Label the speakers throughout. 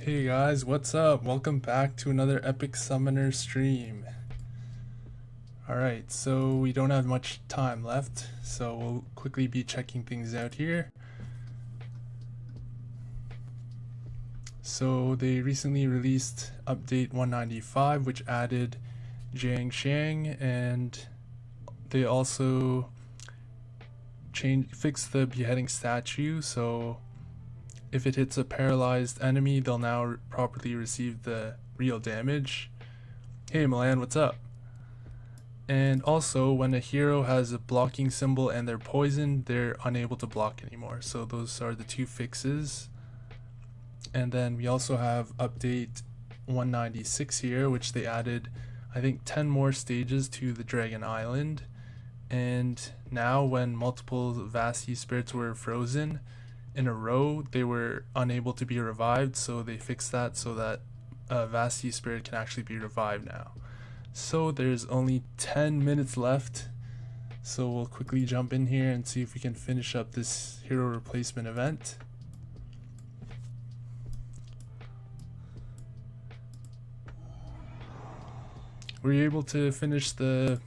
Speaker 1: Hey guys, what's up? Welcome back to another Epic Summoner stream. Alright, so we don't have much time left, so we'll quickly be checking things out here. So they recently released update 195, which added Jiang Xiang, and they also fixed the beheading statue, so if it hits a paralyzed enemy, they'll now properly receive the real damage. Hey Milan, what's up? And also, when a hero has a blocking symbol and they're poisoned, they're unable to block anymore. So those are the two fixes. And then we also have update 196 here, which they added, I think, 10 more stages to the Dragon Island. And now when multiple Vasti spirits were frozen in a row, they were unable to be revived, so they fixed that so that a Vasti spirit can actually be revived now. So there's only 10 minutes left, so we'll quickly jump in here and see if we can finish up this hero replacement event. Were you able to finish the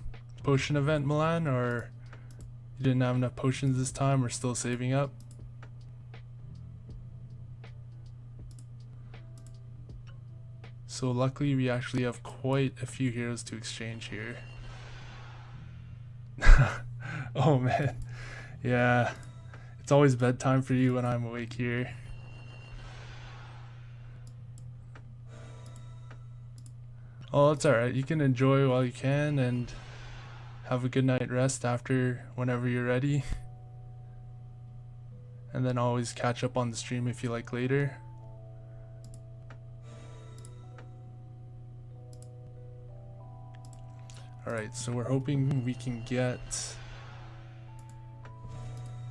Speaker 1: potion event, Milan, or you didn't have enough potions this time, or still saving up? So luckily we actually have quite a few heroes to exchange here. Oh man, yeah, it's always bedtime for you when I'm awake here. Oh, it's alright, you can enjoy while you can and have a good night rest after whenever you're ready. And then always catch up on the stream if you like later. Alright, so we're hoping we can get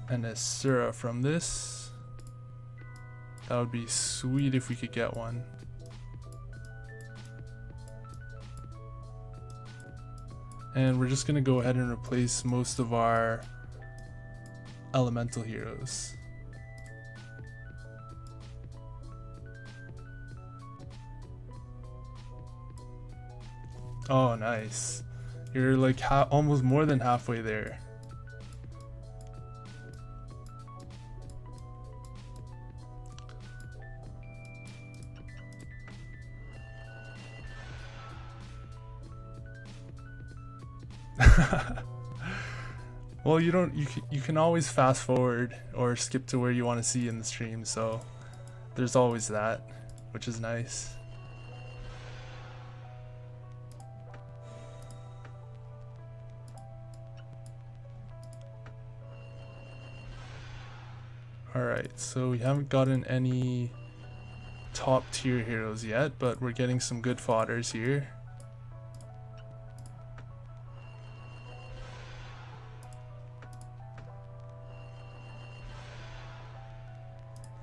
Speaker 1: an Asura from this. That would be sweet if we could get one. And we're just gonna go ahead and replace most of our elemental heroes. Oh, nice. You're like almost more than halfway there. Well, you can always fast forward or skip to where you want to see in the stream, so there's always that, which is nice. Alright, so we haven't gotten any top tier heroes yet, but we're getting some good fodders here.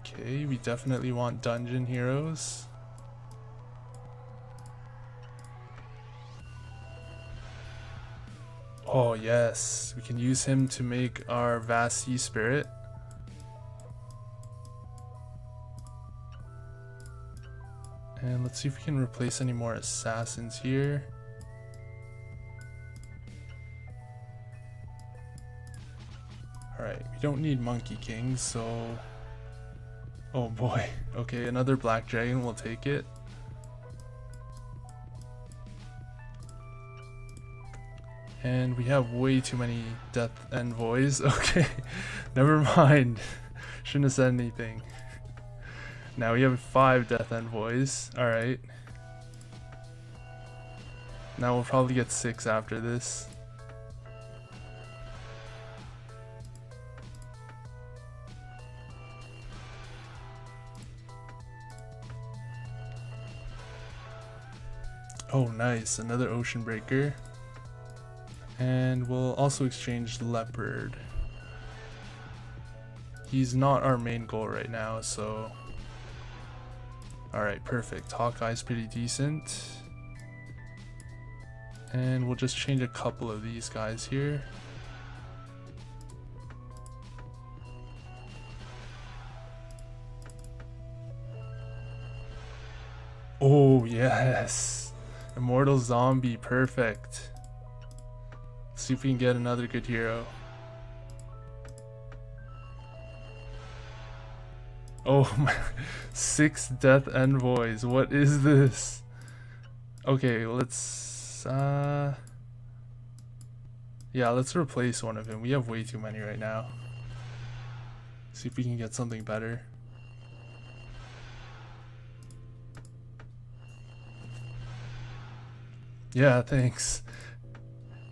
Speaker 1: Okay, we definitely want dungeon heroes. Oh yes, we can use him to make our Vasti spirit. And let's see if we can replace any more assassins here. Alright, we don't need Monkey Kings, so... Oh boy, okay, another Black Dragon, will take it. And we have way too many Death Envoys, okay, never mind, shouldn't have said anything. Now we have 5 Death Envoys, alright. Now we'll probably get 6 after this. Oh nice, another Ocean Breaker. And we'll also exchange the Leopard. He's not our main goal right now, so... Alright, perfect. Hawkeye's pretty decent. And we'll just change a couple of these guys here. yes. Immortal zombie, perfect. Let's see if we can get another good hero. Oh my, 6 death envoys, what is this? Okay, let's yeah, let's replace one of him. We have way too many right now. See if we can get something better. Yeah, thanks.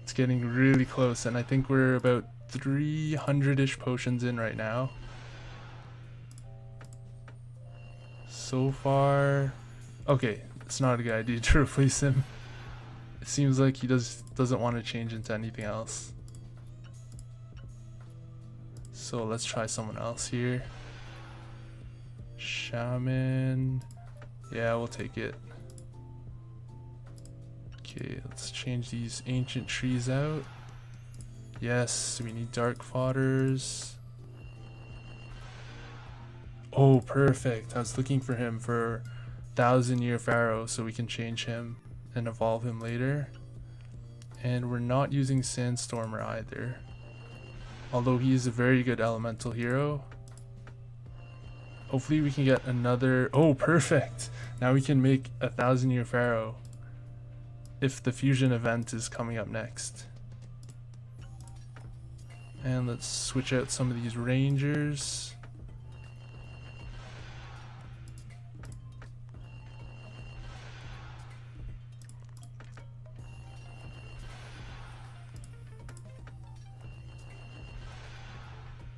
Speaker 1: It's getting really close, and I think we're about 300-ish potions in right now. So far, okay, it's not a good idea to replace him. It seems like he doesn't want to change into anything else. So let's try someone else here. Shaman. Yeah, we'll take it. Okay, let's change these ancient trees out. Yes, we need dark fodders. Oh, perfect. I was looking for him for 1,000-year Pharaoh so we can change him and evolve him later. And we're not using Sandstormer either. Although he is a very good elemental hero. Hopefully we can get another... Oh, perfect! Now we can make a 1,000-year Pharaoh. If the fusion event is coming up next. And let's switch out some of these rangers.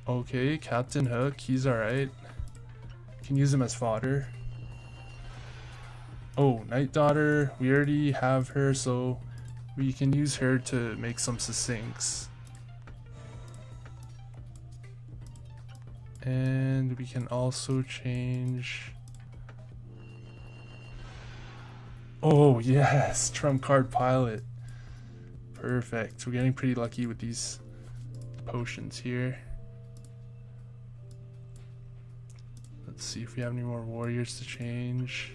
Speaker 1: Okay, Captain Hook, he's alright. Can use him as fodder. Oh, Night Daughter, we already have her, so we can use her to make some succincts. And we can also change... Oh yes, trump card pilot. Perfect, we're getting pretty lucky with these potions here. Let's see if we have any more warriors to change.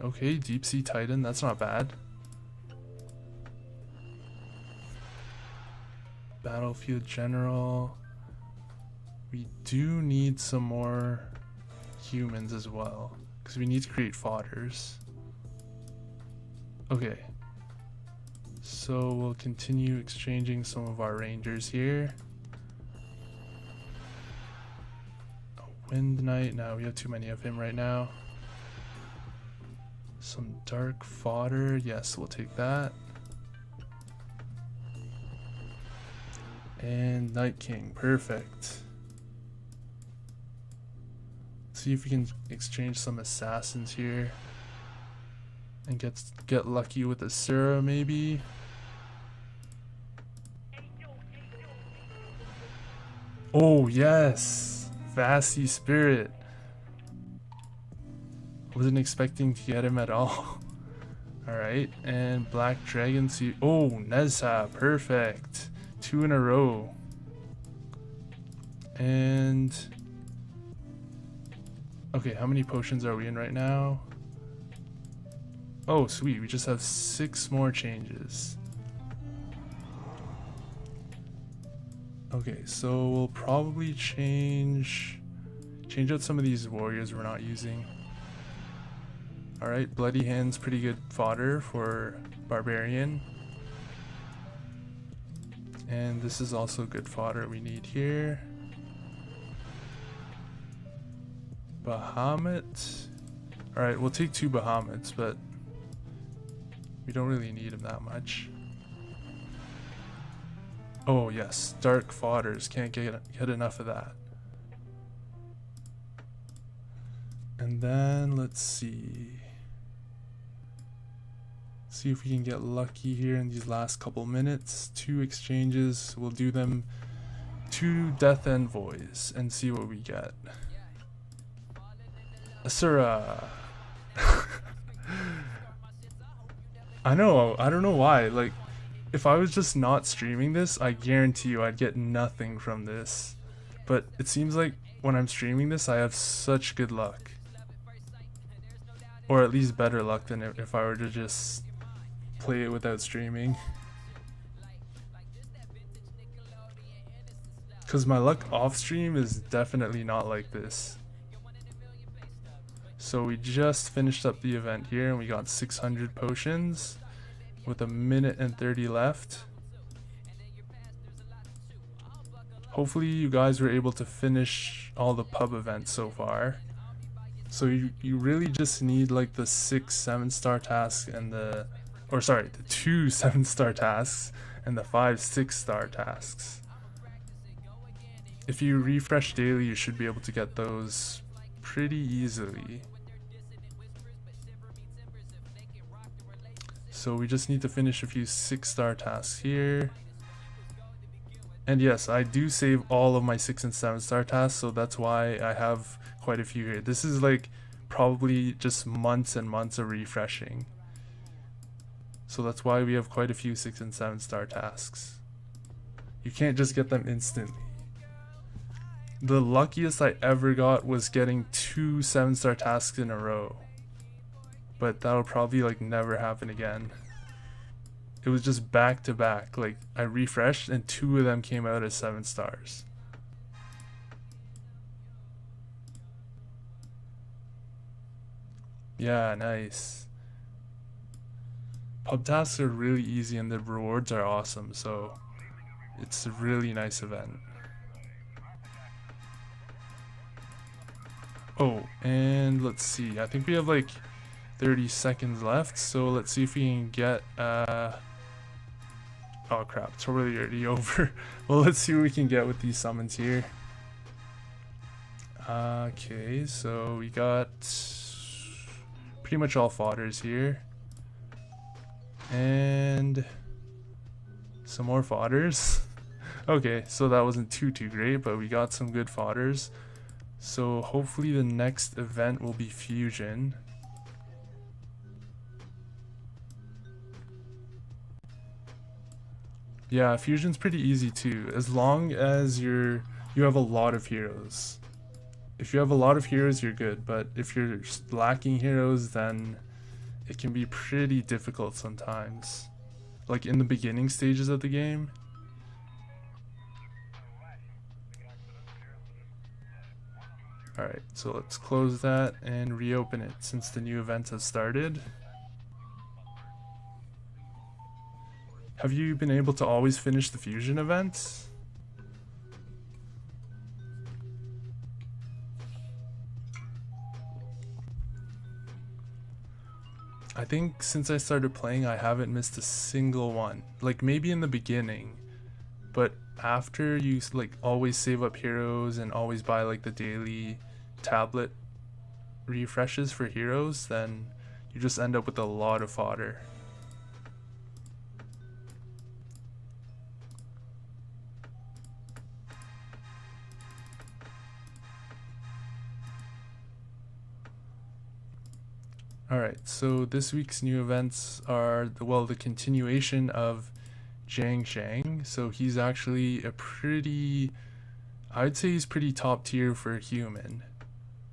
Speaker 1: Okay, Deep Sea Titan, that's not bad. Battlefield General. We do need some more humans as well, because we need to create fodders. Okay. So we'll continue exchanging some of our rangers here. Wind Knight, no, we have too many of him right now. Some dark fodder, yes, we'll take that. And Night King, perfect. See if we can exchange some assassins here. And get lucky with a Sura maybe. Oh yes! Vasty Spirit. Wasn't expecting to get him at all. Alright, and Black Dragon Sea. Oh, Nezha, perfect. 2 in a row. And okay, how many potions are we in right now? Oh, sweet, we just have 6 more changes. Okay, so we'll probably change out some of these warriors we're not using. Alright, Bloody Hand's pretty good fodder for Barbarian. And this is also good fodder we need here. Bahamut. Alright, we'll take 2 Bahamuts, but we don't really need them that much. Oh yes, dark fodders, can't get enough of that. And then let's see if we can get lucky here in these last couple minutes. 2 exchanges, we'll do them 2 death envoys and see what we get. Asura. I don't know why, like if I was just not streaming this, I guarantee you I'd get nothing from this. But it seems like when I'm streaming this, I have such good luck. or at least better luck than if I were to just play it without streaming. Because my luck off stream is definitely not like this. So we just finished up the event here and we got 600 potions with 1:30 left. Hopefully you guys were able to finish all the pub events so far. So you really just need like the 6 7-star tasks and the 2 7-star tasks and the 5 6-star tasks. If you refresh daily, you should be able to get those pretty easily. So we just need to finish a few 6-star tasks here. And yes, I do save all of my 6 and 7-star tasks, so that's why I have quite a few here. This is like probably just months and months of refreshing. So that's why we have quite a few 6 and 7-star tasks. You can't just get them instantly. The luckiest I ever got was getting 2 7-star tasks in a row. But that'll probably like never happen again. It was just back to back. Like I refreshed and 2 of them came out as 7 stars. Yeah, nice. Pub tasks are really easy and the rewards are awesome, so it's a really nice event. Oh, and let's see. I think we have like 30 seconds left, so let's see if we can get oh crap, it's already over. Well, let's see what we can get with these summons here. Okay, so we got pretty much all fodders here. And some more fodders. Okay, so that wasn't too great, but we got some good fodders. So hopefully the next event will be Fusion. Yeah, Fusion's pretty easy too, as long as you have a lot of heroes. If you have a lot of heroes, you're good, but if you're lacking heroes, then it can be pretty difficult sometimes. Like in the beginning stages of the game. Alright, so let's close that and reopen it since the new events have started. Have you been able to always finish the Fusion events? I think since I started playing, I haven't missed a single one. Like maybe in the beginning, but after you like always save up heroes and always buy like the daily tablet refreshes for heroes, then you just end up with a lot of fodder. Alright, so this week's new events are the continuation of Jiang Shang. So he's actually a I'd say he's pretty top tier for a human.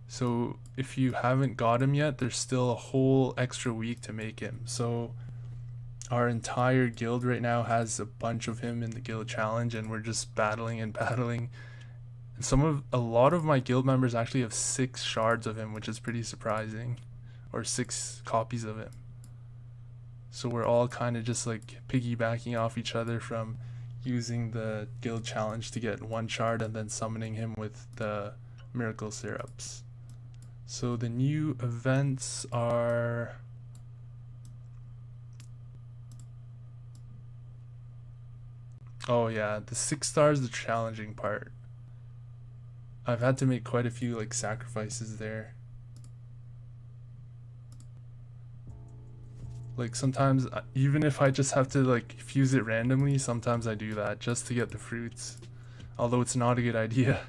Speaker 1: So if you haven't got him yet, there's still a whole extra week to make him. So our entire guild right now has a bunch of him in the guild challenge, and we're just battling and battling. And a lot of my guild members actually have 6 shards of him, which is pretty surprising. Or 6 copies of him. So we're all kind of just like piggybacking off each other from using the guild challenge to get 1 shard and then summoning him with the miracle syrups. So the new events are oh yeah, the 6 stars, the challenging part. I've had to make quite a few like sacrifices there. Like sometimes, even if I just have to like fuse it randomly, sometimes I do that just to get the fruits. Although it's not a good idea.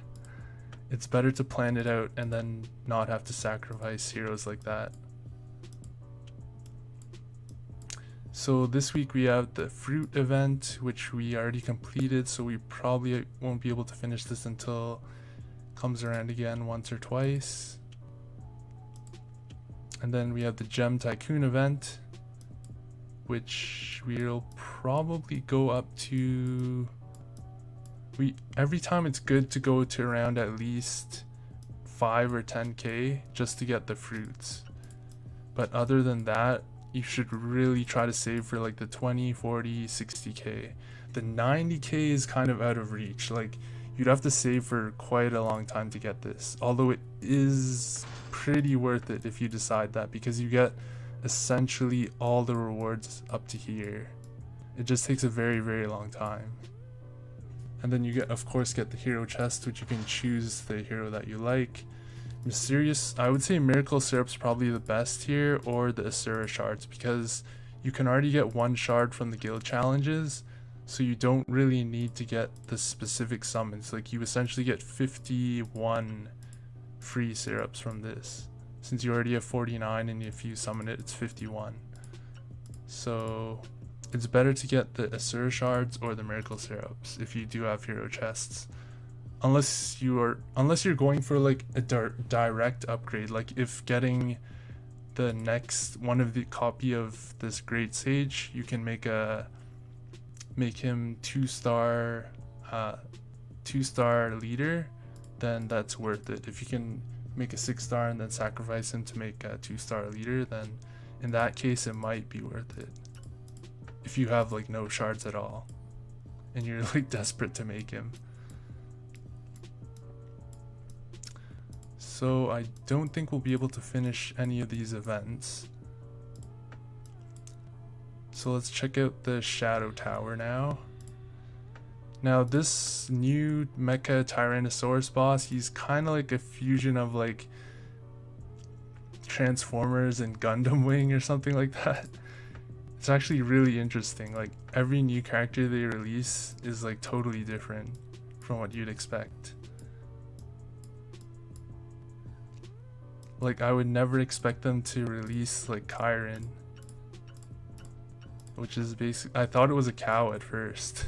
Speaker 1: It's better to plan it out and then not have to sacrifice heroes like that. So this week we have the fruit event, which we already completed, so we probably won't be able to finish this until it comes around again once or twice. And then we have the Gem Tycoon event, which we'll probably go up to, every time it's good to go to around at least 5 or 10k just to get the fruits. But other than that, you should really try to save for like the 20, 40, 60k. The 90k is kind of out of reach. Like, you'd have to save for quite a long time to get this, although it is pretty worth it if you decide that, because you get essentially all the rewards up to here. It just takes a very, very long time. And then you get, of course, get the hero chest, which you can choose the hero that you like. Mysterious, I would say Miracle Syrup's probably the best here, or the Asura shards, because you can already get one shard from the guild challenges, so you don't really need to get the specific summons. Like, you essentially get 51 free syrups from this. Since you already have 49 and if you summon it, it's 51. So it's better to get the Asura shards or the Miracle Syrups if you do have hero chests. Unless you're going for like a direct upgrade, like if getting the next one of the copy of this Great Sage, you can make him 2-star leader, then that's worth it. If you can make a 6-star and then sacrifice him to make a 2-star leader, then in that case it might be worth it. If you have like no shards at all and you're like desperate to make him. So I don't think we'll be able to finish any of these events. So let's check out the Shadow Tower now. Now this new Mecha Tyrannosaurus boss, he's kind of like a fusion of like Transformers and Gundam Wing or something like that. It's actually really interesting. Like, every new character they release is like totally different from what you'd expect. Like, I would never expect them to release like Chiron, which is basically, I thought it was a cow at first.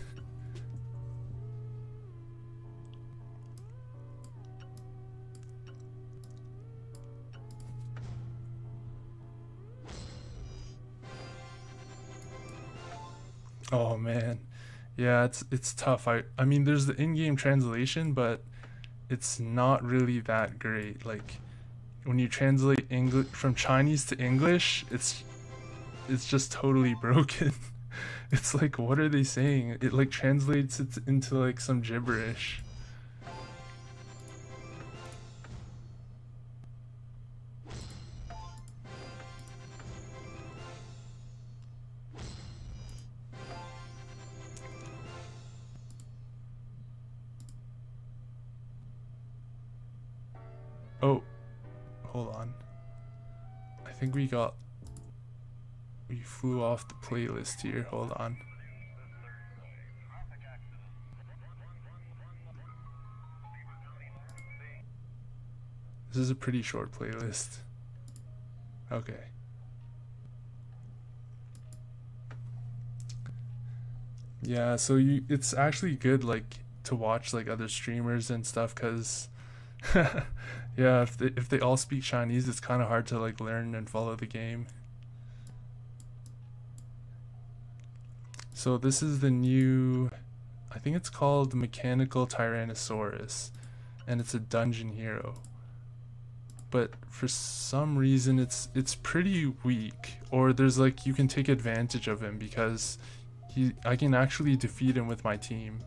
Speaker 1: Oh man, yeah, it's tough. I mean, there's the in-game translation, but it's not really that great. Like, when you translate English from Chinese to English, it's just totally broken. It's like, what are they saying? It like translates it into like some gibberish. Oh, hold on. I think we flew off the playlist here. Hold on. This is a pretty short playlist. Okay. Yeah, so it's actually good like to watch like other streamers and stuff, cuz yeah, if they all speak Chinese, it's kind of hard to like learn and follow the game. So this is the new, I think it's called Mechanical Tyrannosaurus, and it's a dungeon hero. But for some reason it's pretty weak, or there's like, you can take advantage of him because I can actually defeat him with my team.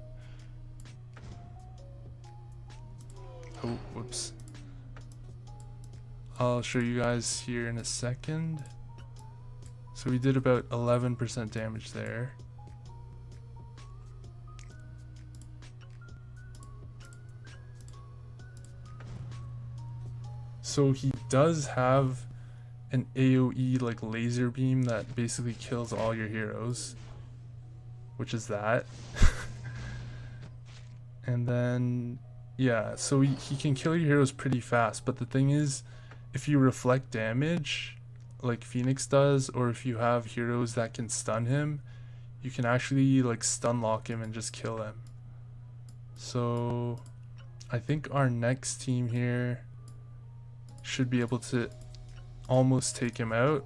Speaker 1: Oh, whoops. I'll show you guys here in a second. So we did about 11% damage there. So he does have an AoE like laser beam that basically kills all your heroes, which is that. And then yeah, so he can kill your heroes pretty fast, but the thing is, if you reflect damage like Phoenix does, or if you have heroes that can stun him, you can actually like stun lock him and just kill him. So I think our next team here should be able to almost take him out.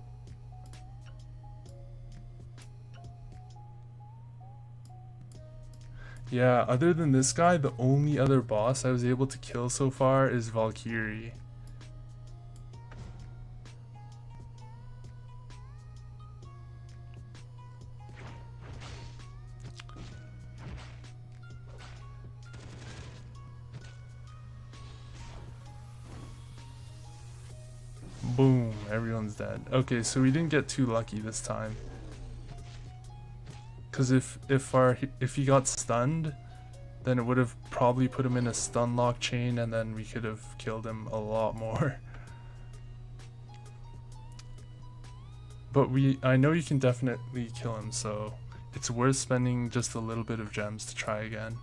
Speaker 1: Yeah, other than this guy, the only other boss I was able to kill so far is Valkyrie. Boom, everyone's dead. Okay, so we didn't get too lucky this time. Cause if he got stunned, then it would have probably put him in a stun lock chain, and then we could have killed him a lot more. But I know you can definitely kill him, so it's worth spending just a little bit of gems to try again.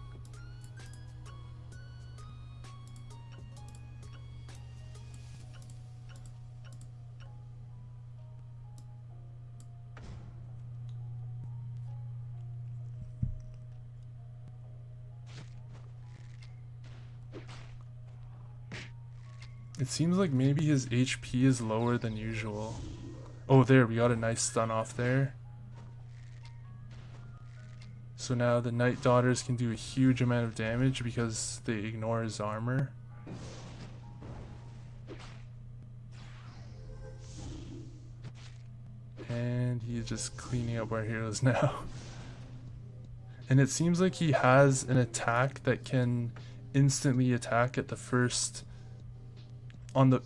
Speaker 1: It seems like maybe his HP is lower than usual. Oh, there, we got a nice stun off there. So now the Night Daughters can do a huge amount of damage because they ignore his armor. And he's just cleaning up our heroes now. And it seems like he has an attack that can instantly attack at the first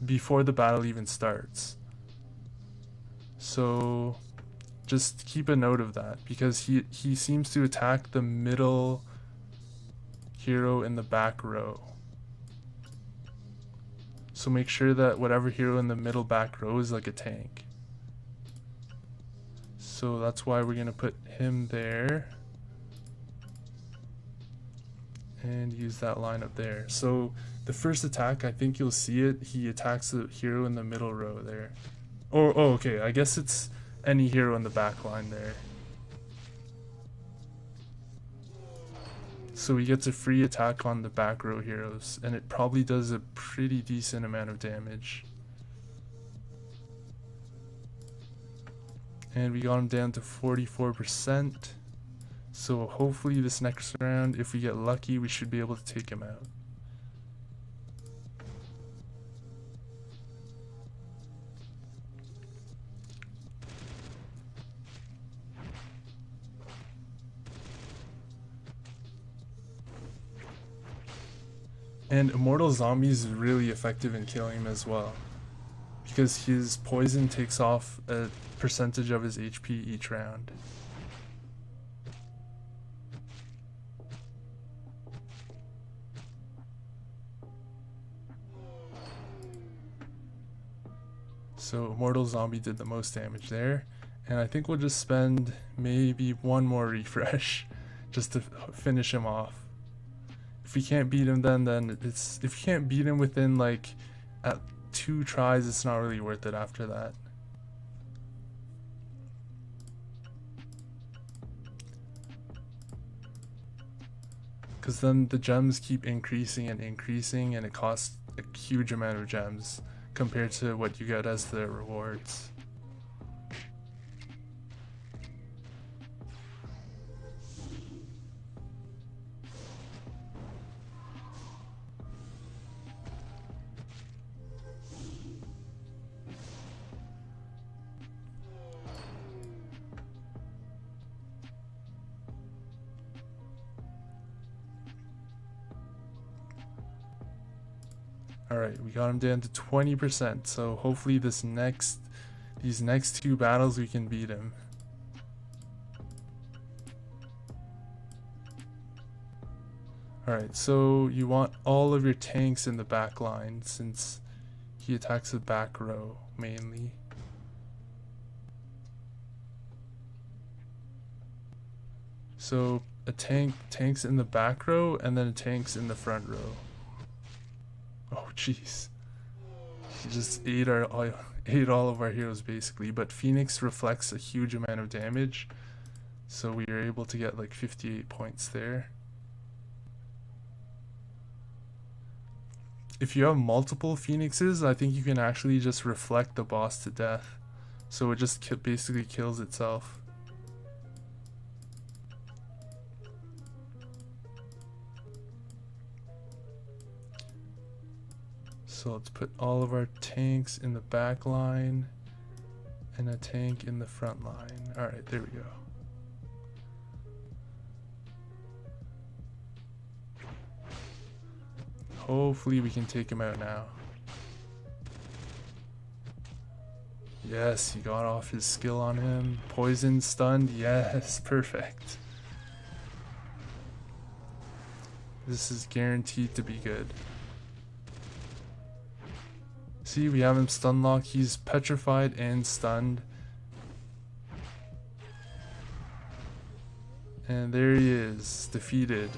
Speaker 1: before the battle even starts. So just keep a note of that, because he seems to attack the middle hero in the back row. So make sure that whatever hero in the middle back row is like a tank. So that's why we're gonna put him there and use that line up there. So the first attack, I think you'll see it, he attacks the hero in the middle row there. Oh, okay, I guess it's any hero in the back line there. So he gets a free attack on the back row heroes, and it probably does a pretty decent amount of damage. And we got him down to 44%. So hopefully this next round, if we get lucky, we should be able to take him out. And Immortal Zombies is really effective in killing him as well, because his poison takes off a percentage of his HP each round. So Immortal Zombie did the most damage there, and I think we'll just spend maybe one more refresh just to finish him off. If we can't beat him, then if you can't beat him within like at 2 tries, it's not really worth it after that. Because then the gems keep increasing and increasing, and it costs a huge amount of gems compared to what you get as the rewards. Alright, we got him down to 20%, so hopefully these next 2 battles we can beat him. Alright, so you want all of your tanks in the back line, since he attacks the back row mainly. So a tanks in the back row, and then a tanks in the front row. Oh jeez, he just ate all of our heroes basically, but Phoenix reflects a huge amount of damage, so we were able to get like 58 points there. if you have multiple phoenixes, I think you can actually just reflect the boss to death. So it just basically kills itself. So let's put all of our tanks in the back line and a tank in the front line. Alright, there we go. Hopefully we can take him out now. Yes, he got off his skill on him. Poison, stunned, yes, perfect. This is guaranteed to be good. See, we have him stun locked. He's petrified and stunned. And there he is, defeated.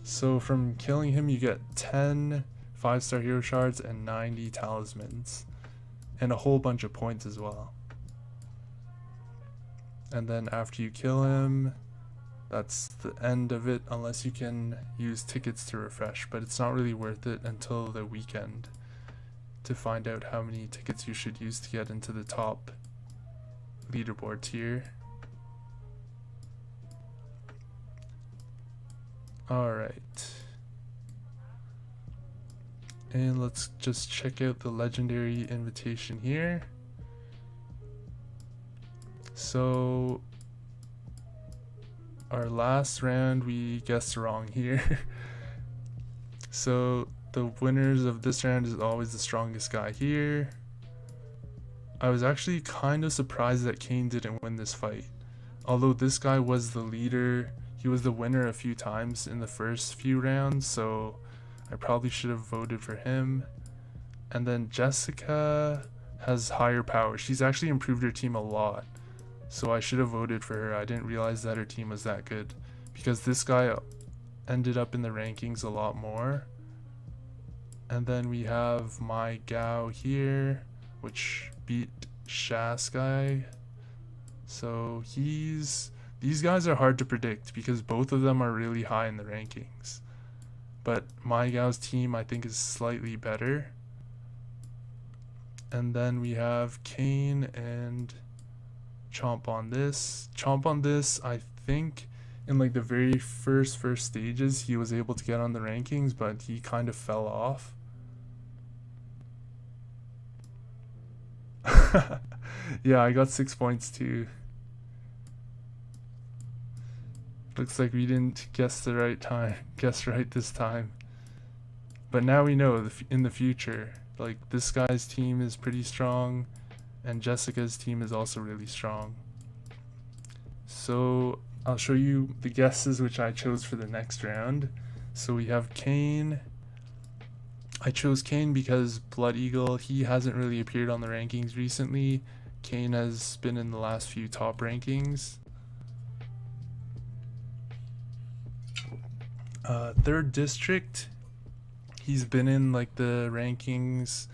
Speaker 1: So from killing him, you get 10 5-star hero shards and 90 talismans. And a whole bunch of points as well. And then after you kill him, that's the end of it, unless you can use tickets to refresh, but it's not really worth it until the weekend to find out how many tickets you should use to get into the top leaderboard tier. Alright. And let's just check out the Legendary Invitation here. So our last round we guessed wrong here. So the winners of this round is always the strongest guy here. I was actually kind of surprised that Kane didn't win this fight. Although this guy was the leader, he was the winner a few times in the first few rounds, so I probably should have voted for him. And then Jessica has higher power. She's actually improved her team a lot. So I should have voted for her. I didn't realize that her team was that good. Because this guy ended up in the rankings a lot more. And then we have my Gao here, which beat Shaskai. So these guys are hard to predict because both of them are really high in the rankings. But my Gao's team I think is slightly better. And then we have Kane and Chomp on this. Chomp on this, I think in like the very first stages he was able to get on the rankings, but he kind of fell off. Yeah, I got 6 points too. Looks like we didn't guess right this time. But now we know in the future, like this guy's team is pretty strong and Jessica's team is also really strong. So I'll show you the guesses which I chose for the next round. So we have Kane. I chose Kane because Blood Eagle, he hasn't really appeared on the rankings recently. Kane has been in the last few top rankings. Third district, he's been in like the rankings.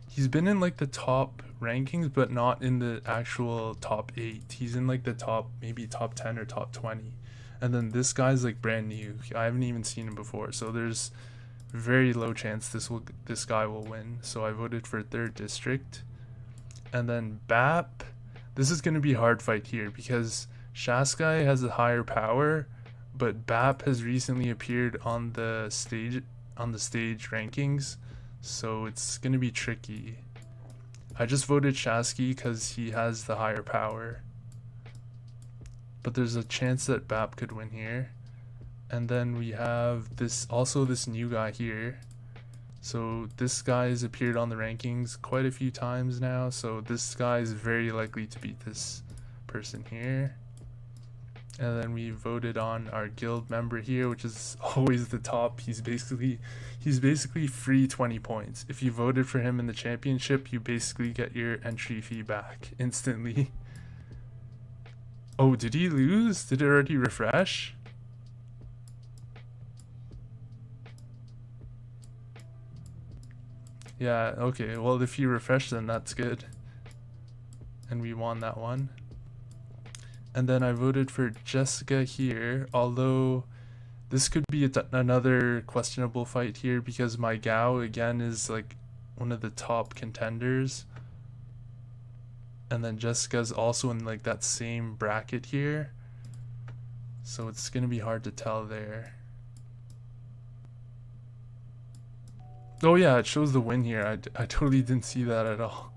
Speaker 1: He's been in like the top rankings, but not in the actual top 8. He's in like the top, maybe top 10 or top 20. And then this guy's like brand new. I haven't even seen him before, so there's very low chance this guy will win. So I voted for third district. And then BAP, this is going to be a hard fight here because Shaskai has a higher power, but BAP has recently appeared on the stage rankings, so it's going to be tricky. I just voted Shasky because he has the higher power, but there's a chance that BAP could win here. And then we have this new guy here. So this guy has appeared on the rankings quite a few times now, so this guy is very likely to beat this person here. And then we voted on our guild member here, which is always the top. He's basically free 20 points. If you voted for him in the championship, you basically get your entry fee back instantly. Oh, did he lose? Did it already refresh? Yeah, okay, well if you refresh then that's good. And we won that one. And then I voted for Jessica here, although This could be another questionable fight here because my Gao again is like one of the top contenders. And then Jessica's also in like that same bracket here. So it's gonna be hard to tell there. Oh yeah, it shows the win here. I totally didn't see that at all.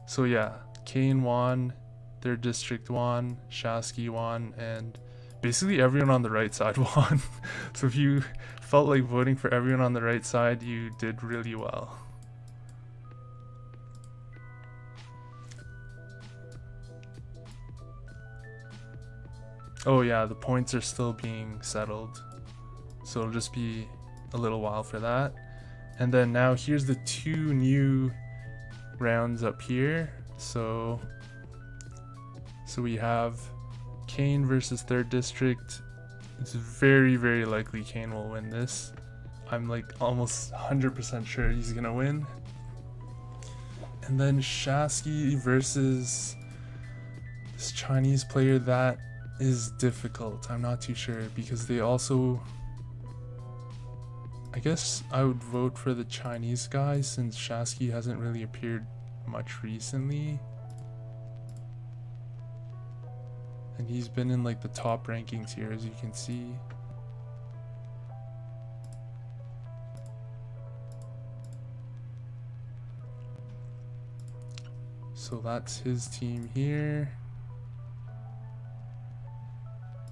Speaker 1: So yeah, Kane won, 3rd District won, Shasky won, and basically everyone on the right side won. So if you felt like voting for everyone on the right side, you did really well. Oh yeah, the points are still being settled. So it'll just be a little while for that. And then now here's the 2 new rounds up here. So we have Kane versus 3rd District. It's very, very likely Kane will win this. I'm like almost 100% sure he's gonna win. And then Shasky versus this Chinese player, that is difficult. I'm not too sure because they also, I guess I would vote for the Chinese guy since Shasky hasn't really appeared much recently. And he's been in like the top rankings here, as you can see. So that's his team here.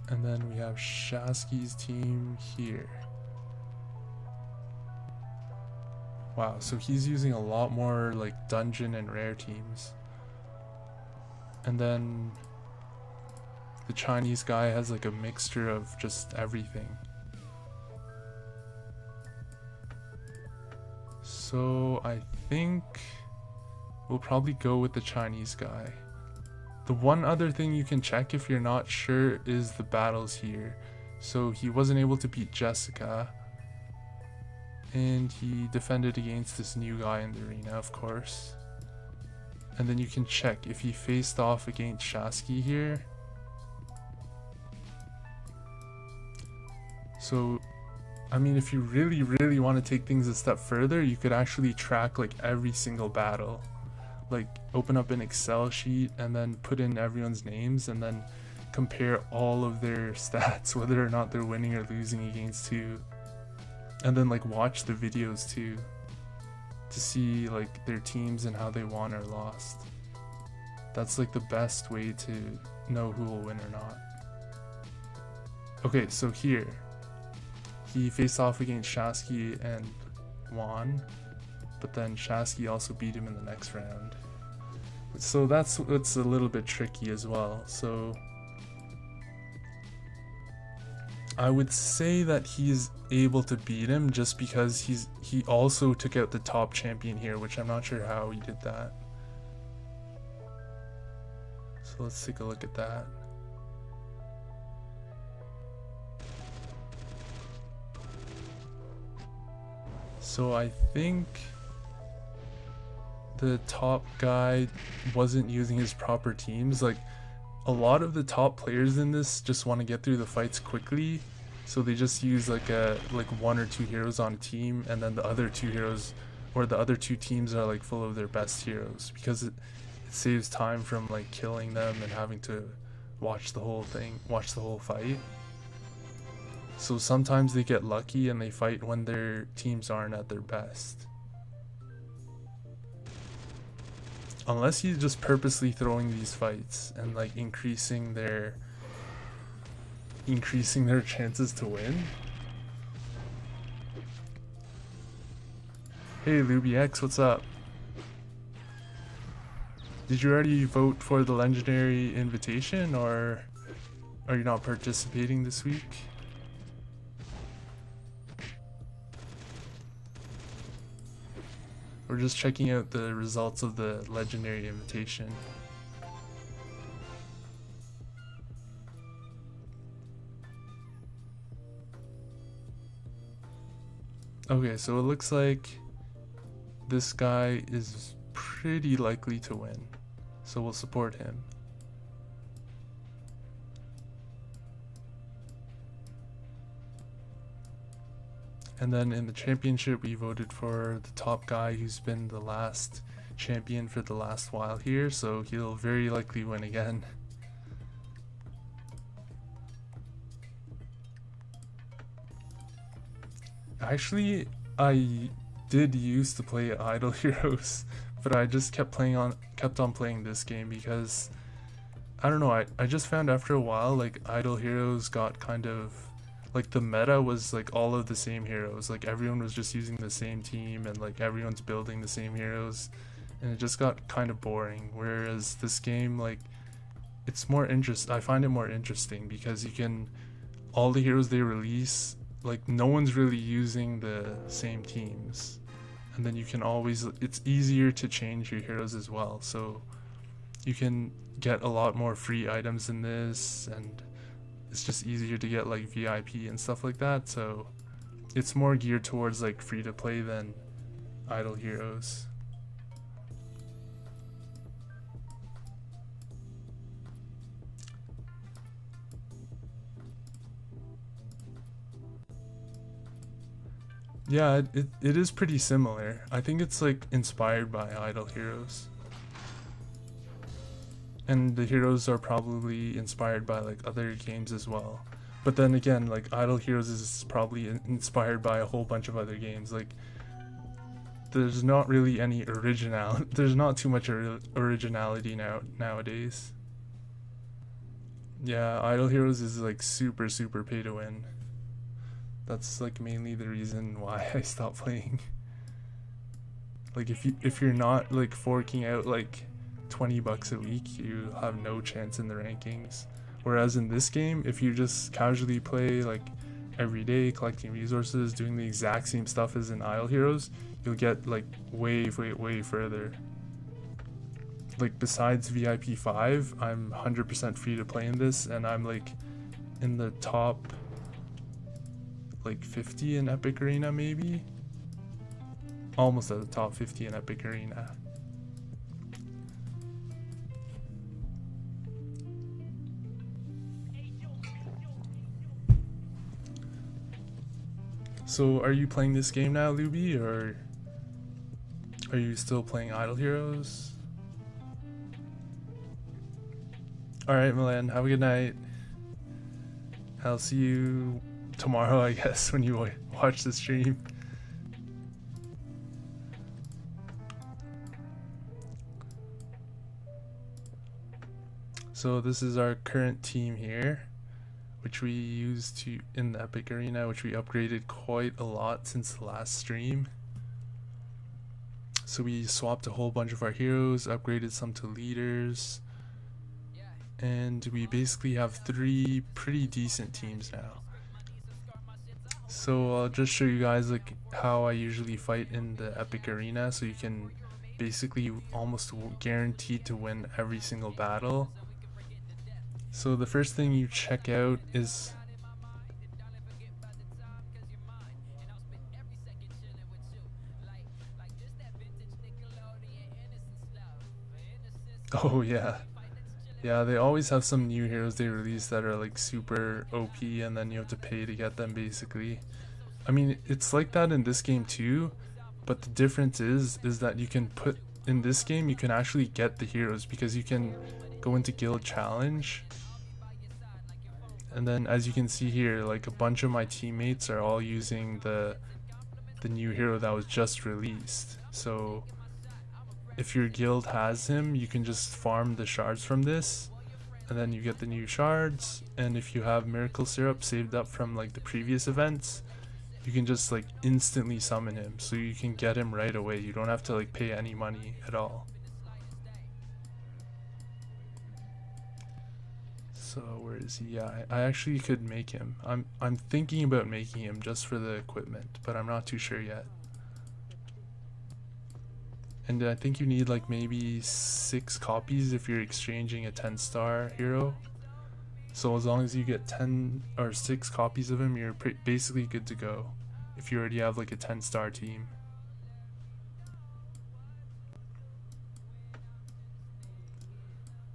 Speaker 1: And then we have Shasky's team here. Wow, so he's using a lot more like dungeon and rare teams. And then the Chinese guy has like a mixture of just everything. So I think we'll probably go with the Chinese guy. The one other thing you can check if you're not sure is the battles here. So he wasn't able to beat Jessica. And he defended against this new guy in the arena, of course. And then you can check if he faced off against Shasky here. So, I mean, if you really, really want to take things a step further, you could actually track like every single battle. Like open up an Excel sheet and then put in everyone's names and then compare all of their stats, whether or not they're winning or losing against who. And then like watch the videos too to see like their teams and how they won or lost. That's like the best way to know who will win or not. Okay, so here he faced off against Shasky and won, but then Shasky also beat him in the next round. So that's a little bit tricky as well. So I would say that he's able to beat him just because he also took out the top champion here, which I'm not sure how he did that. So let's take a look at that. So I think the top guy wasn't using his proper teams. Like a lot of the top players in this just want to get through the fights quickly, so they just use like 1 or 2 heroes on a team, and then the other 2 heroes or the other 2 teams are like full of their best heroes, because it saves time from like killing them and having to watch the whole fight. So sometimes they get lucky and they fight when their teams aren't at their best. Unless he's just purposely throwing these fights and like increasing their chances to win. Hey LubyX, what's up? Did you already vote for the Legendary Invitation, or are you not participating this week? We're just checking out the results of the Legendary Invitation. Okay, so it looks like this guy is pretty likely to win, so we'll support him. And then in the championship, we voted for the top guy who's been the last champion for the last while here, so he'll very likely win again. Actually, I did used to play Idle Heroes, but I just kept on playing this game because I don't know, I just found after a while like Idle Heroes got kind of like the meta was like all of the same heroes, like everyone was just using the same team and like everyone's building the same heroes, and it just got kind of boring. Whereas this game, like, it's more I find it more interesting because you can, all the heroes they release, like no one's really using the same teams, and then you can always, it's easier to change your heroes as well, so you can get a lot more free items in this, and it's just easier to get like VIP and stuff like that, so it's more geared towards like free to play than Idle Heroes. Yeah, it is pretty similar. I think it's like inspired by Idle Heroes. And the heroes are probably inspired by like other games as well. But then again, like Idle Heroes is probably inspired by a whole bunch of other games. Like there's not really any there's not too much originality nowadays. Yeah, Idle Heroes is like super pay to win. That's like mainly the reason why I stopped playing. Like if you're not like forking out like $20 a week, you have no chance in the rankings. Whereas in this game, if you just casually play like every day, collecting resources, doing the exact same stuff as in Idle Heroes, you'll get like way further. Like besides VIP 5, I'm 100% free to play in this, and I'm like in the top like 50 in Epic Arena, maybe? Almost at the top 50 in Epic Arena. So are you playing this game now, Luby, or are you still playing Idle Heroes? Alright, Milan, have a good night. I'll see you tomorrow, I guess, when you watch the stream. So this is our current team here, which we used in the Epic Arena, which we upgraded quite a lot since the last stream. So we swapped a whole bunch of our heroes, upgraded some to leaders, and we basically have 3 pretty decent teams now. So I'll just show you guys like how I usually fight in the Epic Arena, so you can basically almost guaranteed to win every single battle. So the first thing you check out is oh yeah, they always have some new heroes they release that are like super OP, and then you have to pay to get them basically. I mean, it's like that in this game too, but the difference is that you can put in this game, you can actually get the heroes because you can go into guild challenge, and then as you can see here, like a bunch of my teammates are all using the new hero that was just released. So if your guild has him, you can just farm the shards from this, and then you get the new shards. And if you have miracle syrup saved up from like the previous events, you can just like instantly summon him, so you can get him right away. You don't have to like pay any money at all. So where is he? Yeah, I actually could make him. I'm thinking about making him just for the equipment, but I'm not too sure yet. And I think you need like maybe 6 copies if you're exchanging a 10-star hero. So as long as you get 10 or 6 copies of him, you're basically good to go if you already have like a 10-star team.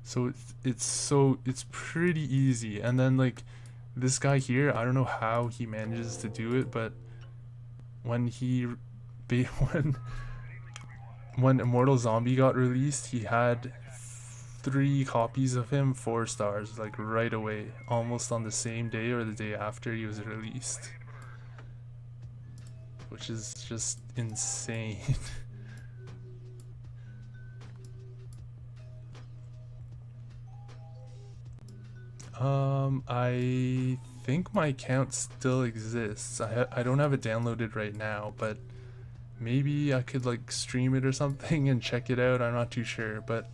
Speaker 1: So it's pretty easy. And then like this guy here, I don't know how he manages to do it, but when when Immortal Zombie got released, he had 3 copies of him, 4 stars, like right away, almost on the same day or the day after he was released, which is just insane. I think my account still exists. I don't have it downloaded right now, but maybe I could like stream it or something and check it out. I'm not too sure, but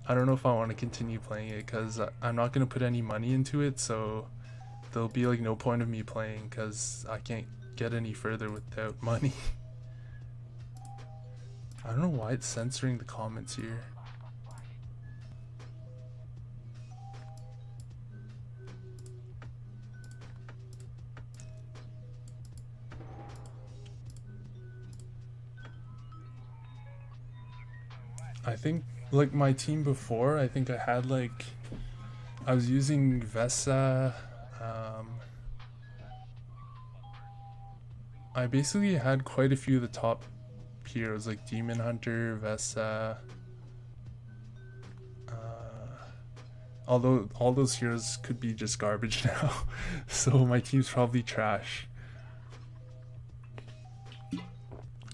Speaker 1: I don't know if I want to continue playing it because I'm not going to put any money into it, so there'll be like no point of me playing because I can't get any further without money. I don't know why it's censoring the comments here. I think like my team before, I think I had like, I was using Vesa. I basically had quite a few of the top heroes like Demon Hunter, Vesa. Although all those heroes could be just garbage now, so my team's probably trash.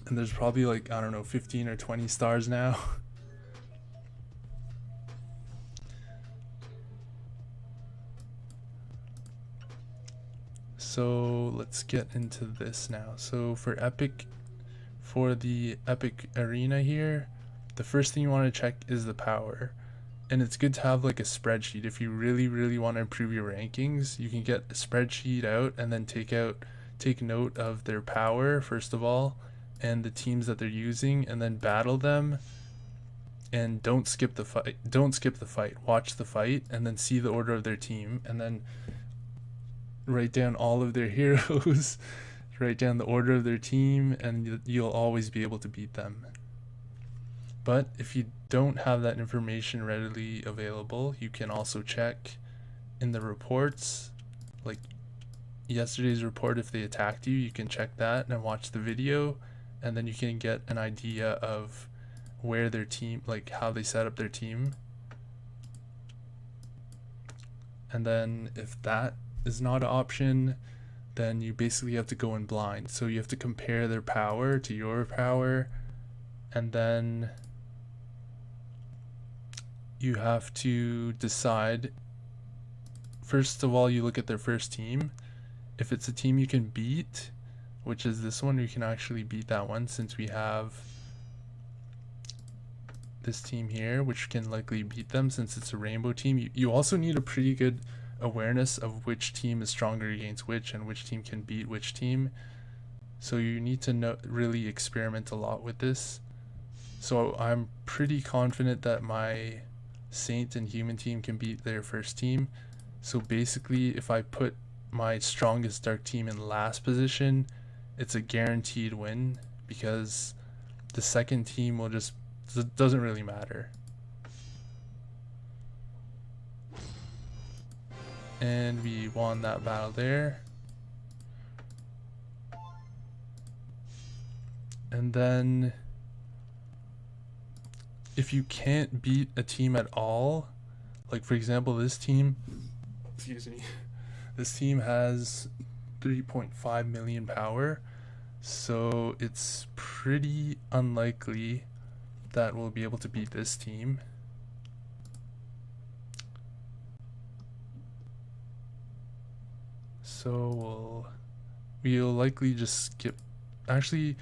Speaker 1: And there's probably like, I don't know, 15 or 20 stars now. So let's get into this now. So for the epic arena here, the first thing you want to check is the power. And it's good to have like a spreadsheet. If you really want to improve your rankings, you can get a spreadsheet out and then take note of their power first of all, and the teams that they're using, and then battle them. And don't skip the fight. Watch the fight and then see the order of their team, and then write down all of their heroes, write down the order of their team, and you'll always be able to beat them. But if you don't have that information readily available, you can also check in the reports, like yesterday's report. If they attacked you, you can check that and watch the video, and then you can get an idea of where their team, like how they set up their team. And then if that is not an option, then you basically have to go in blind. So you have to compare their power to your power, and then you have to decide. First of all, you look at their first team. If it's a team you can beat, which is this one, you can actually beat that one since we have this team here, which can likely beat them since it's a rainbow team. You also need a pretty good awareness of which team is stronger against which, and which team can beat which team. So you need to really experiment a lot with this. So I'm pretty confident that my Saint and Human team can beat their first team. So basically, if I put my strongest dark team in last position, it's a guaranteed win, because the second team will just, it doesn't really matter. And we won that battle there. And then if you can't beat a team at all, like for example this team, excuse me, this team has 3.5 million power, so it's pretty unlikely that we'll be able to beat this team. So we'll likely just skip. Actually,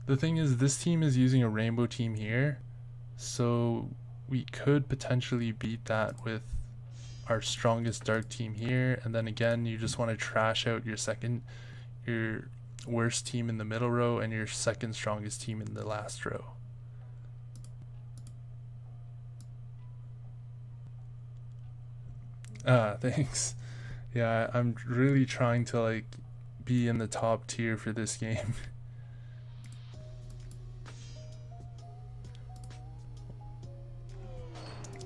Speaker 1: the thing is, this team is using a rainbow team here, so we could potentially beat that with our strongest dark team here. And then again, you just want to trash out your worst team in the middle row and your second strongest team in the last row. Thanks. Yeah, I'm really trying to like be in the top tier for this game.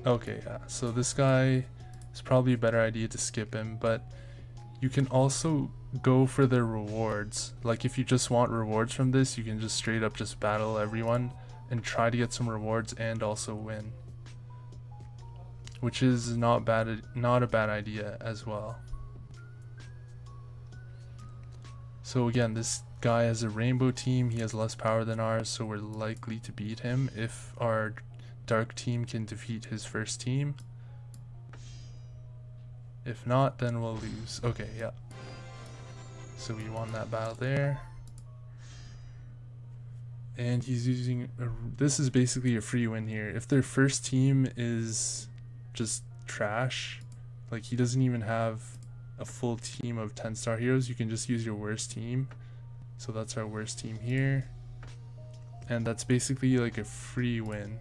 Speaker 1: Okay, yeah, so this guy is probably a better idea to skip him, but you can also go for the rewards. Like if you just want rewards from this, you can just straight up just battle everyone and try to get some rewards and also win, which is not a bad idea as well. So again, this guy has a rainbow team. He has less power than ours, so we're likely to beat him if our dark team can defeat his first team. If not, then we'll lose. Okay, yeah. So we won that battle there. And he's using this is basically a free win here. If their first team is just trash, like he doesn't even have a full team of 10-star heroes, you can just use your worst team. So that's our worst team here, and that's basically like a free win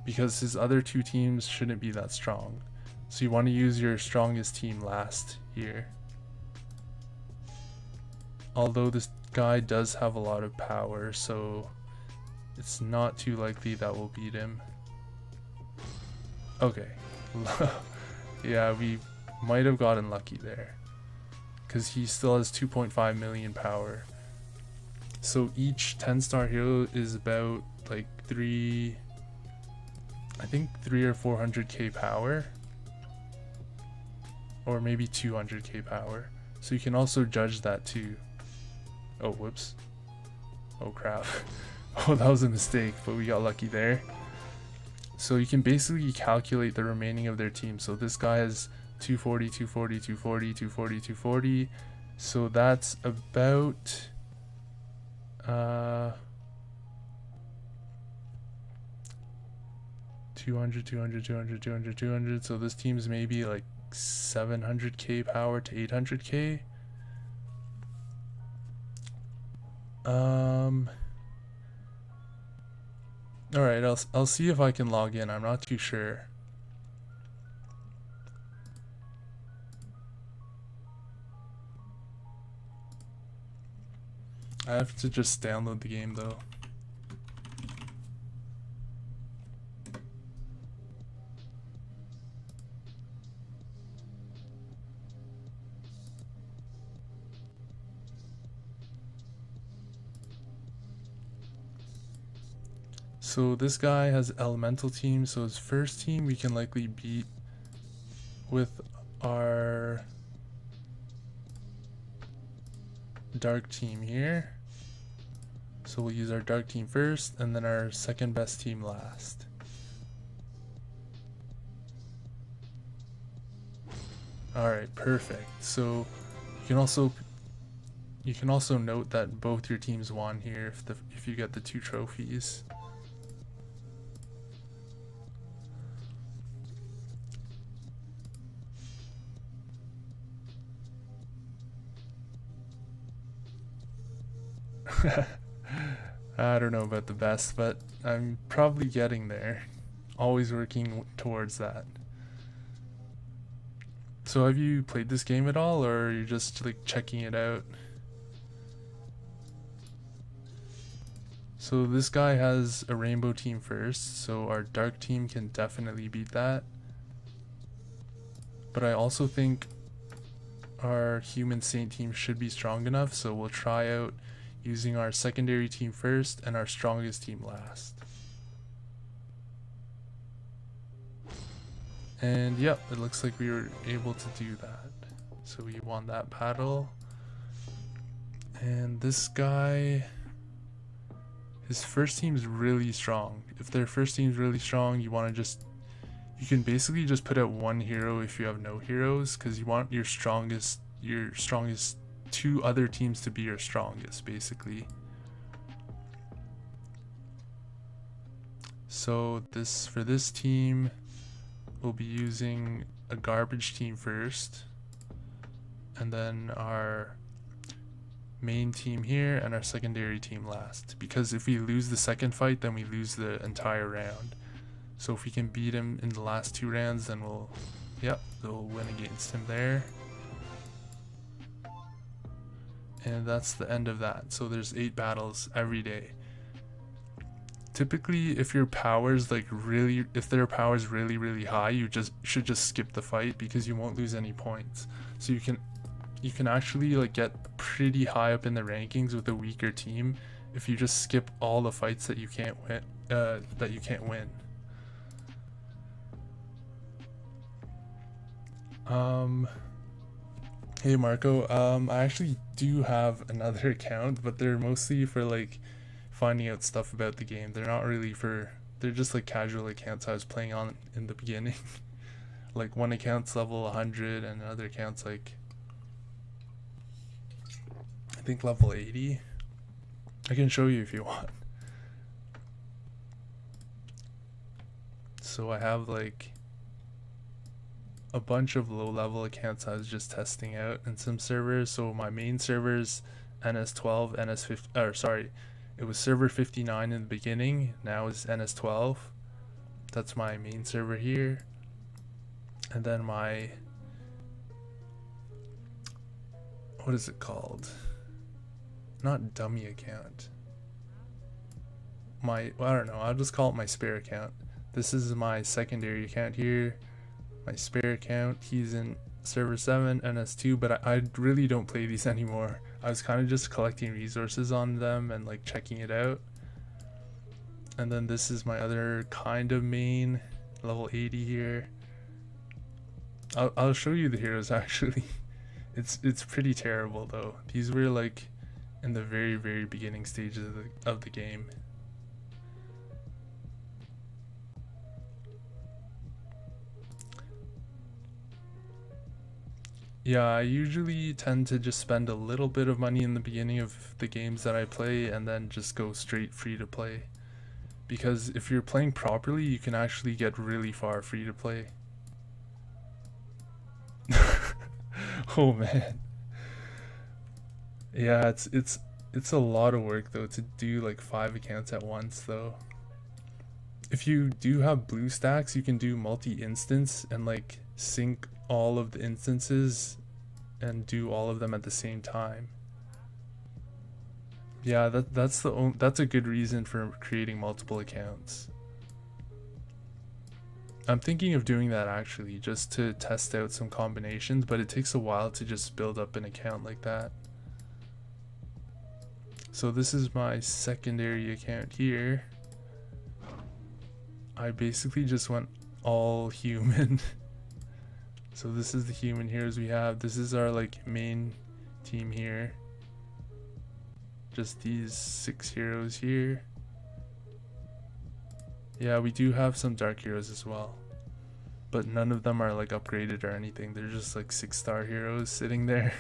Speaker 1: because his other two teams shouldn't be that strong. So you want to use your strongest team last here. Although this guy does have a lot of power, so it's not too likely that we'll beat him. Okay. Yeah, we might have gotten lucky there because he still has 2.5 million power. So each 10-star hero is about like 3 or 400k power, or maybe 200k power. So you can also judge that too. Oh, whoops. Oh crap. Oh, that was a mistake, but we got lucky there. So you can basically calculate the remaining of their team. So this guy has 240, 240, 240, 240, 240. So that's about 200, 200, 200, 200, 200. So this team's maybe like 700k power to 800k. Alright, I'll see if I can log in. I'm not too sure. I have to just download the game though. So this guy has elemental team, so his first team we can likely beat with our dark team here. So we'll use our dark team first and then our second best team last. Alright, perfect. So you can also note that both your teams won here if you get the 2 trophies. I don't know about the best, but I'm probably getting there. Always working towards that. So have you played this game at all, or are you just like checking it out? So this guy has a rainbow team first, so our dark team can definitely beat that. But I also think our human saint team should be strong enough, so we'll try out using our secondary team first and our strongest team last. And yep, it looks like we were able to do that. So we won that battle. And this guy, his first team is really strong. If their first team is really strong, you can basically just put out 1 hero if you have no heroes, because you want your strongest 2 other teams to be your strongest, basically. So for this team, we'll be using a garbage team first, and then our main team here and our secondary team last, because if we lose the second fight, then we lose the entire round. So if we can beat him in the last 2 rounds, then we'll win against him there. And that's the end of that. So there's 8 battles every day. Typically, if their power is really high, you should just skip the fight because you won't lose any points. So you you can actually like get pretty high up in the rankings with a weaker team if you just skip all the fights that you can't win. Hey Marco, I actually do have another account, but they're mostly for like finding out stuff about the game. They're not really for, they're just like casual accounts I was playing on in the beginning. Like one account's level 100 and another account's like, I think level 80. I can show you if you want. So I have like a bunch of low level accounts I was just testing out in some servers. So my main server's NS12, NS50, or sorry, it was server 59 in the beginning, now it's NS12. That's my main server here. And then my, what is it called? Not dummy account. My, well, I don't know, I'll just call it my spare account. This is my secondary account here. My spare account, he's in server 7, NS2, but I really don't play these anymore. I was kind of just collecting resources on them and like checking it out. And then this is my other kind of main, level 80 here. I'll show you the heroes actually. It's pretty terrible though. These were like in the very beginning stages of the game. Yeah, I usually tend to just spend a little bit of money in the beginning of the games that I play and then just go straight free to play. Because if you're playing properly, you can actually get really far free to play. Oh man. Yeah, it's a lot of work though to do like 5 accounts at once though. If you do have blue stacks, you can do multi-instance and like sync all of the instances and do all of them at the same time. Yeah, that's a good reason for creating multiple accounts. I'm thinking of doing that actually, just to test out some combinations, but it takes a while to just build up an account like that. So this is my secondary account here. I basically just went all human. So this is the human heroes we have. This is our like main team here. Just these 6 heroes here. Yeah, we do have some dark heroes as well, but none of them are like upgraded or anything. They're just like 6-star heroes sitting there.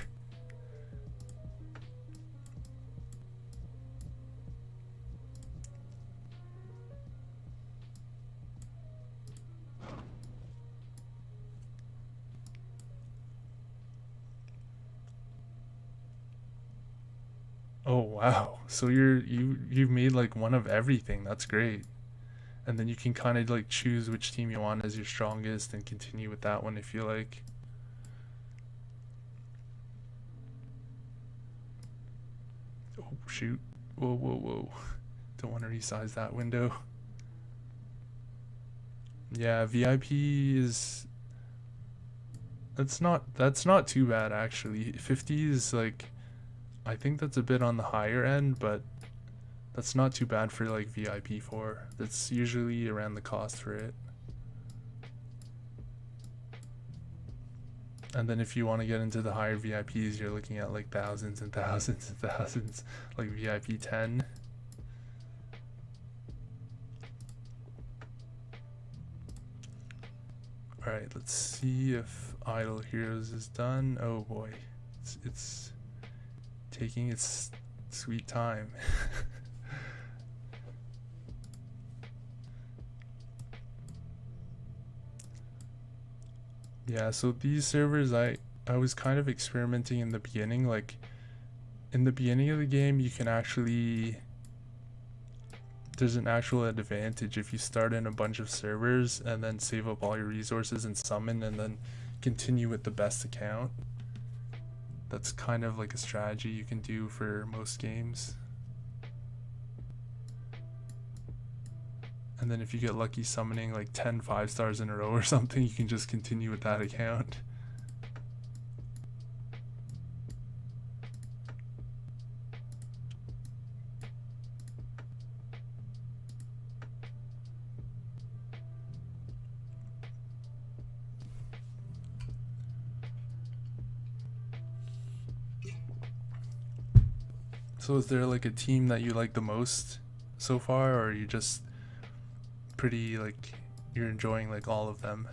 Speaker 1: Oh wow, so you've made like one of everything. That's great. And then you can kind of like choose which team you want as your strongest and continue with that one if you like. Oh shoot. Whoa. Don't want to resize that window. Yeah, VIP is, that's not too bad actually. 50 is like, I think that's a bit on the higher end, but that's not too bad for like VIP 4. That's usually around the cost for it. And then if you want to get into the higher VIPs, you're looking at like thousands and thousands and thousands, like VIP 10. Alright, let's see if Idle Heroes is done. Oh boy, it's taking its sweet time. Yeah, so these servers, I was kind of experimenting in the beginning. Like in the beginning of the game, you can actually, there's an actual advantage if you start in a bunch of servers and then save up all your resources and summon and then continue with the best account. That's kind of like a strategy you can do for most games. And then if you get lucky summoning like 10 5-stars in a row or something, you can just continue with that account. So is there like a team that you like the most so far, or are you just pretty like you're enjoying like all of them?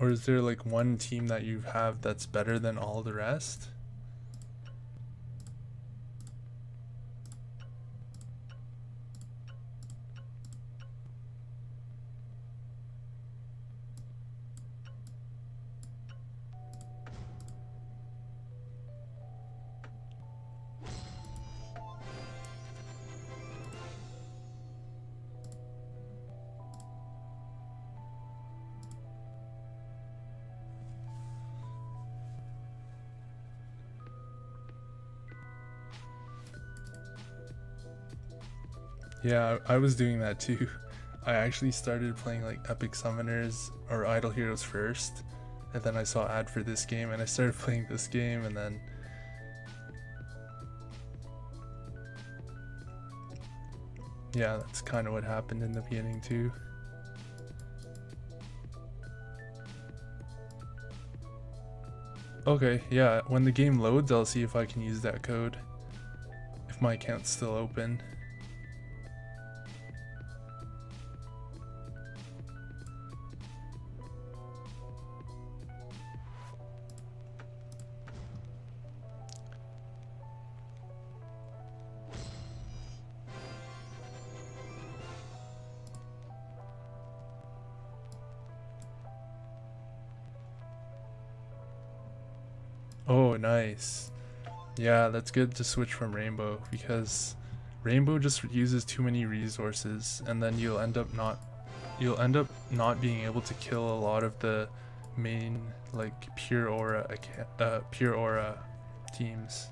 Speaker 1: Or is there like one team that you have that's better than all the rest? Yeah, I was doing that too. I actually started playing like Epic Summoners or Idle Heroes first, and then I saw ad for this game and I started playing this game, and then yeah, that's kind of what happened in the beginning too. Okay, yeah, when the game loads, I'll see if I can use that code, if my account's still open. Oh, nice. Yeah, that's good to switch from Rainbow, because Rainbow just uses too many resources, and then you'll end up not being able to kill a lot of the main like pure aura teams.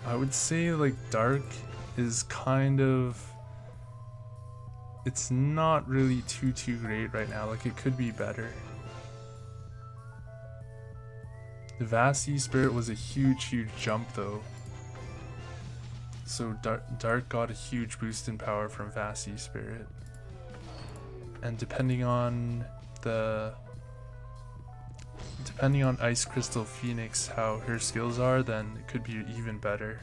Speaker 1: I would say like Dark is kind of, it's not really too great right now. Like it could be better. The Vast Sea Spirit was a huge jump though. So Dark got a huge boost in power from Vast Sea Spirit. And depending on Ice Crystal Phoenix, how her skills are, then it could be even better.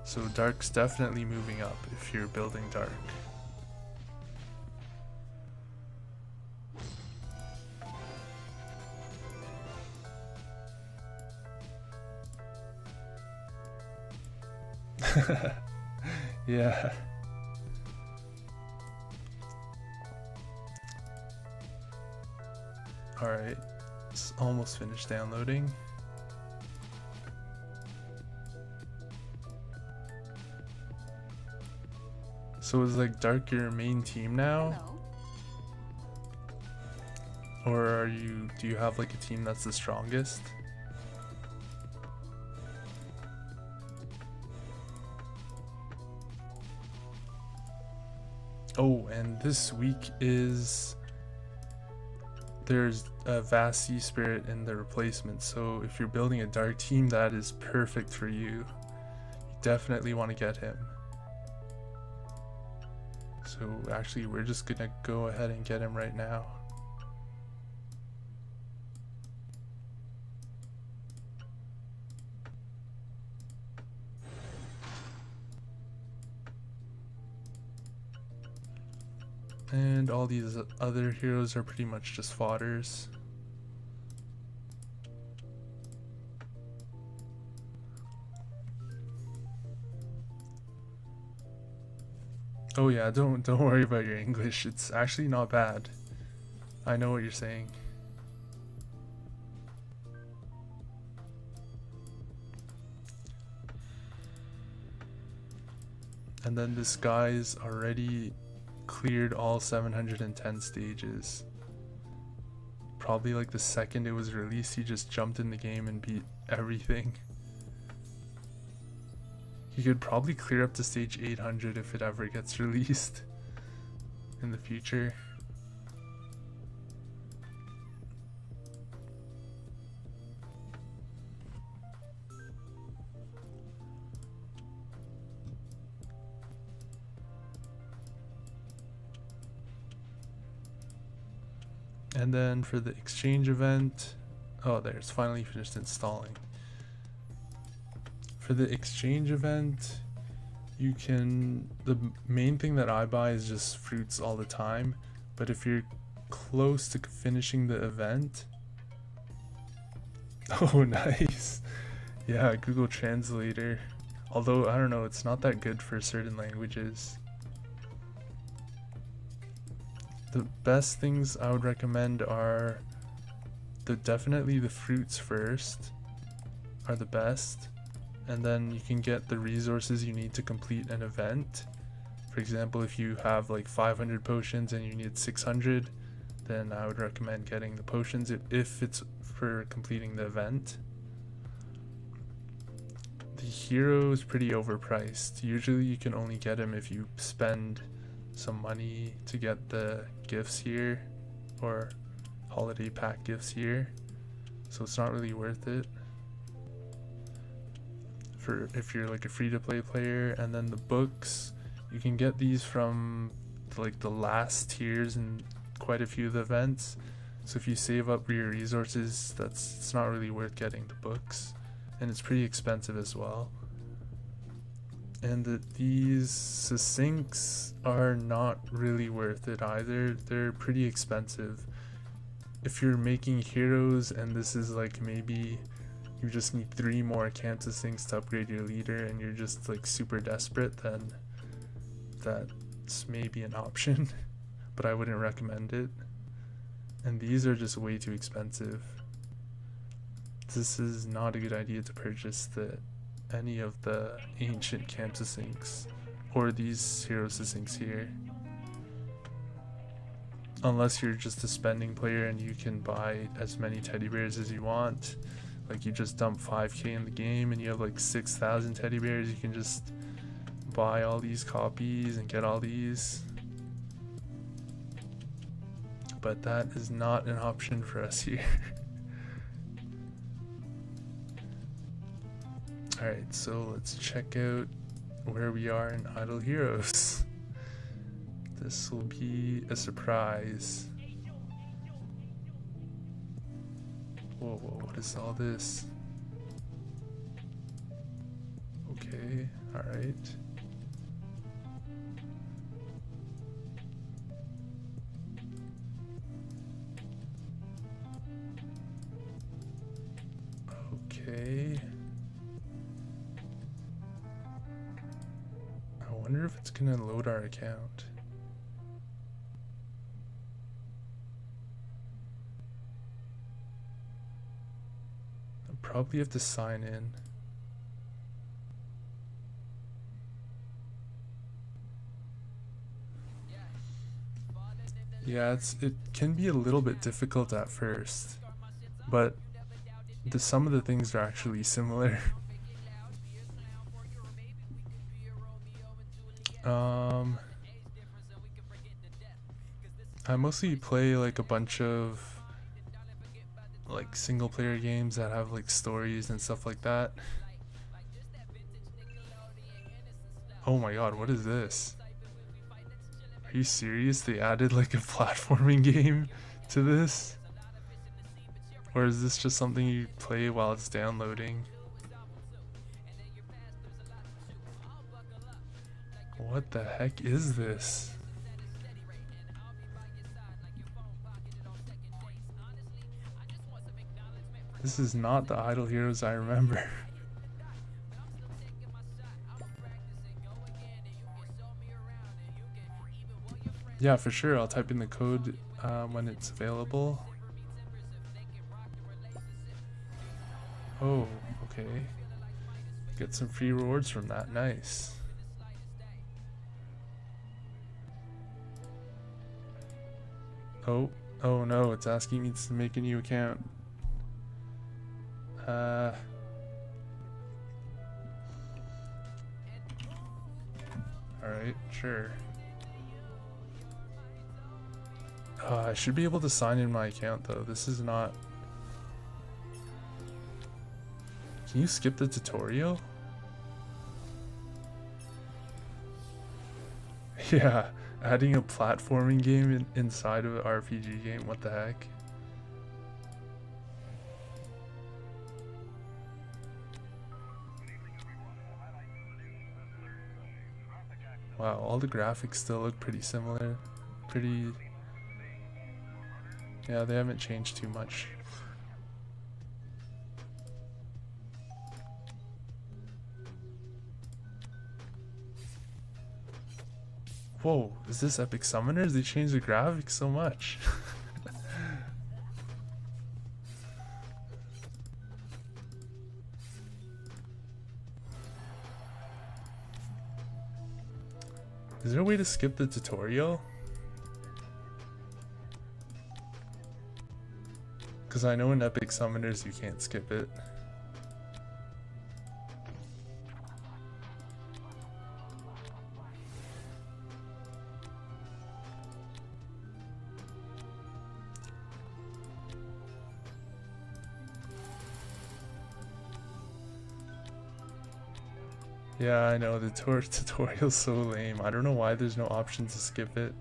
Speaker 1: So Dark's definitely moving up if you're building Dark. Yeah. Alright, it's almost finished downloading. So is like Dark your main team now? Hello. Or do you have like a team that's the strongest? Oh, and this week there's a Vast Sea Spirit in the replacement, so if you're building a Dark team, that is perfect for you. You definitely want to get him. So actually, we're just gonna go ahead and get him right now. And all these other heroes are pretty much just fodders. Oh yeah, don't worry about your English. It's actually not bad. I know what you're saying. And then this guy's already cleared all 710 stages. Probably like the second it was released, he just jumped in the game and beat everything. You could probably clear up to stage 800 if it ever gets released in the future. And then for the exchange event, oh, there, it's finally finished installing. For the exchange event, you can, the main thing that I buy is just fruits all the time, but if you're close to finishing the event, oh nice, yeah, Google Translator, although I don't know, it's not that good for certain languages. The best things I would recommend are definitely the fruits first are the best, and then you can get the resources you need to complete an event. For example, if you have like 500 potions and you need 600, then I would recommend getting the potions if it's for completing the event. The hero is pretty overpriced. Usually you can only get him if you spend some money to get the gifts here, or holiday pack gifts here, so it's not really worth it for if you're like a free-to-play player. And then the books, you can get these from like the last tiers in quite a few of the events, so if you save up your resources, it's not really worth getting the books, and it's pretty expensive as well. And these succincts are not really worth it either. They're pretty expensive. If you're making heroes and this is like maybe you just need 3 more camp succincts to upgrade your leader and you're just like super desperate, then that's maybe an option, but I wouldn't recommend it. And these are just way too expensive. This is not a good idea to purchase any of the ancient camp succincts or these hero succincts here, unless you're just a spending player and you can buy as many teddy bears as you want. Like you just dump 5k in the game and you have like 6,000 teddy bears, you can just buy all these copies and get all these. But that is not an option for us here. Alright, so let's check out where we are in Idle Heroes. This will be a surprise. Whoa, what is all this? Okay, alright. Okay. I wonder if it's gonna load our account. I'll probably have to sign in. Yeah, it can be a little bit difficult at first, but some of the things are actually similar. I mostly play like a bunch of like single player games that have like stories and stuff like that. Oh my god, what is this? Are you serious? They added like a platforming game to this? Or is this just something you play while it's downloading? What the heck is this? This is not the Idle Heroes I remember. Yeah, for sure, I'll type in the code when it's available. Oh, okay. Get some free rewards from that, nice. Oh no, it's asking me to make a new account. Alright, sure. I should be able to sign in my account though. This is not... Can you skip the tutorial? Yeah, adding a platforming game inside of an RPG game, what the heck? Wow, all the graphics still look pretty similar. Yeah, they haven't changed too much. Whoa, is this Epic Summoners? They changed the graphics so much. Is there a way to skip the tutorial? Because I know in Epic Summoners you can't skip it. Yeah, I know, the tutorial's so lame. I don't know why there's no option to skip it.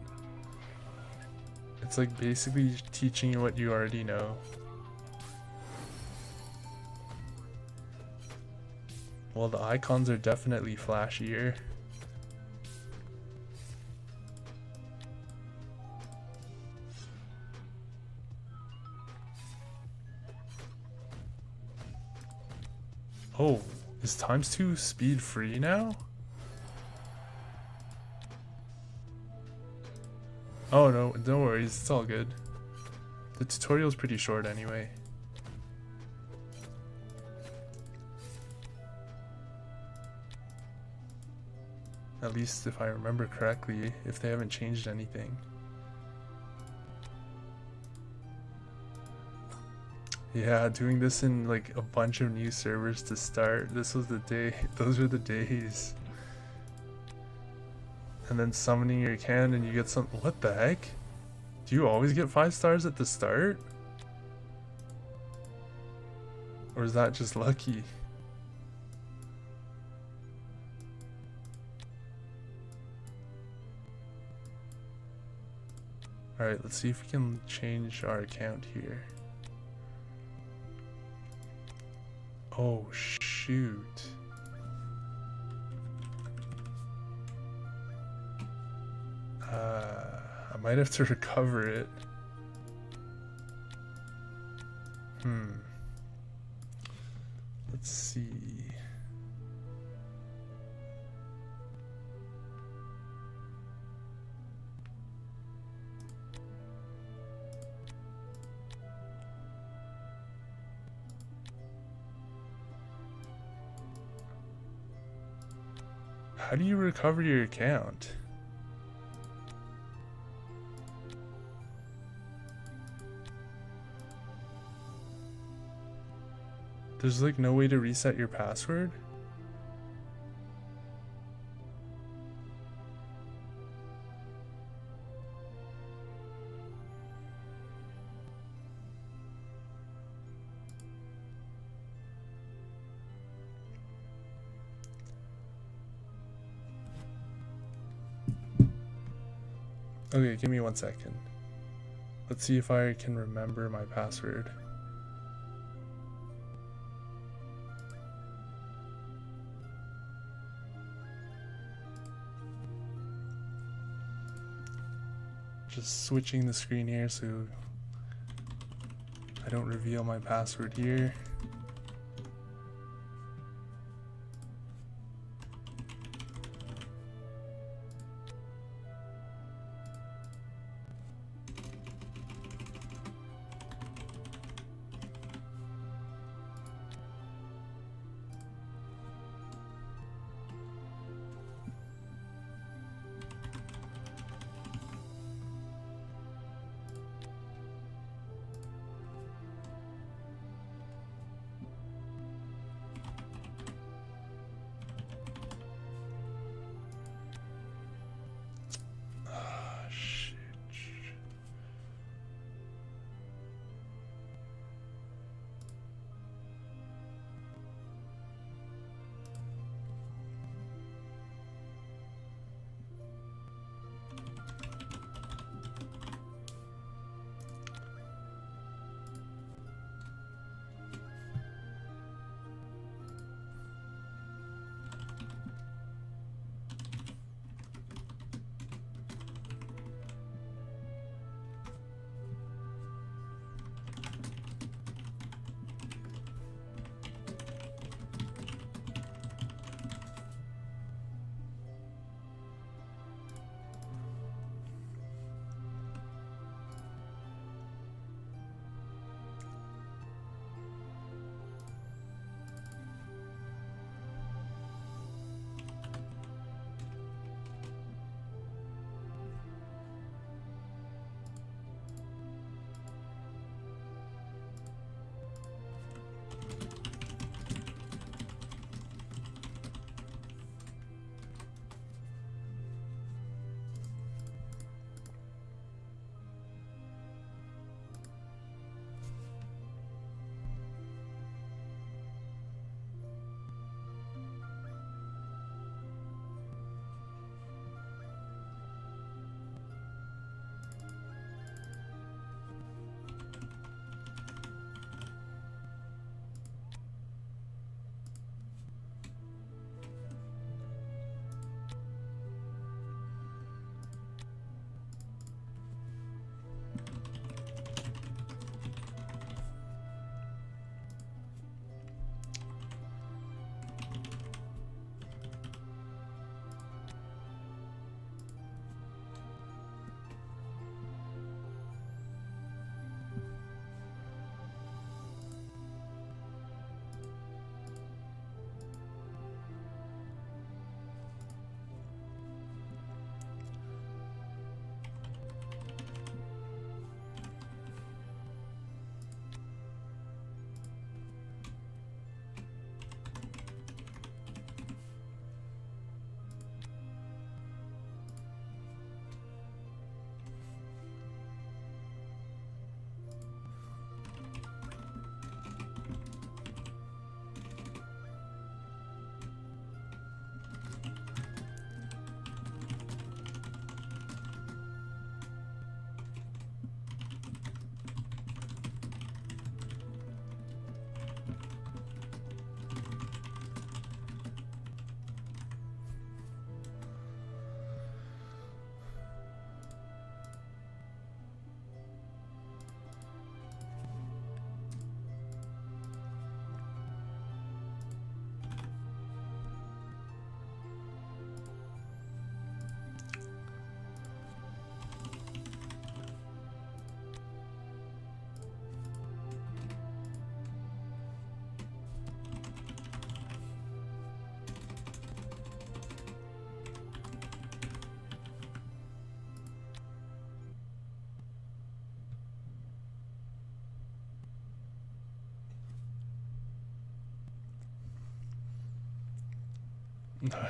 Speaker 1: It's like basically teaching you what you already know. Well, the icons are definitely flashier. Oh, is ×2 speed free now? Oh no, no worries, it's all good. The tutorial's pretty short anyway. At least if I remember correctly, if they haven't changed anything. Yeah, doing this in like a bunch of new servers to start. This was the day, those were the days. And then summoning your can and you get some, what the heck? Do you always get 5 stars at the start? Or is that just lucky? Alright, let's see if we can change our account here. Oh shoot. I might have to recover it. Let's see. How do you recover your account? There's like no way to reset your password? Okay, give me 1 second. Let's see if I can remember my password. Just switching the screen here so I don't reveal my password here.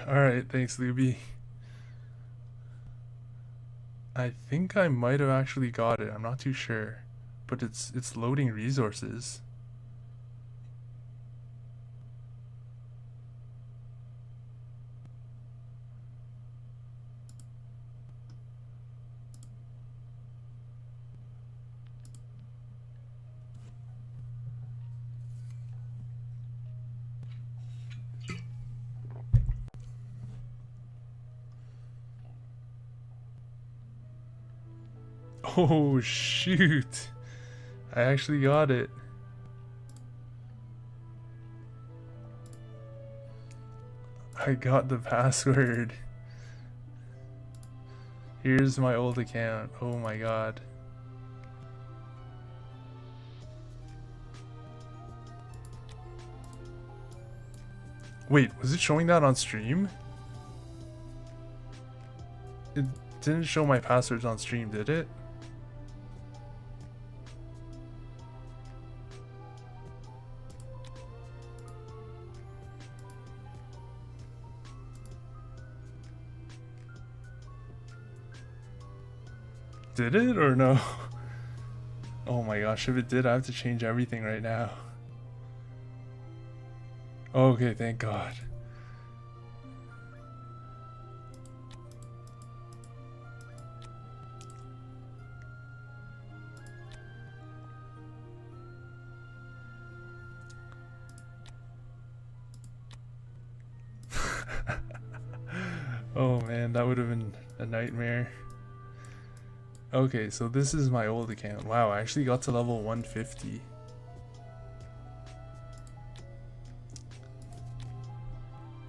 Speaker 1: Alright, thanks, Luby. I think I might have actually got it. I'm not too sure. But it's loading resources. Oh shoot. I actually got it. I got the password. Here's my old account. Oh my god. Wait, was it showing that on stream? It didn't show my passwords on stream, did it? Did it or no? Oh my gosh, if it did, I have to change everything right now. Okay, thank God. Oh man, that would have been a nightmare. Okay, so this is my old account. Wow, I actually got to level 150.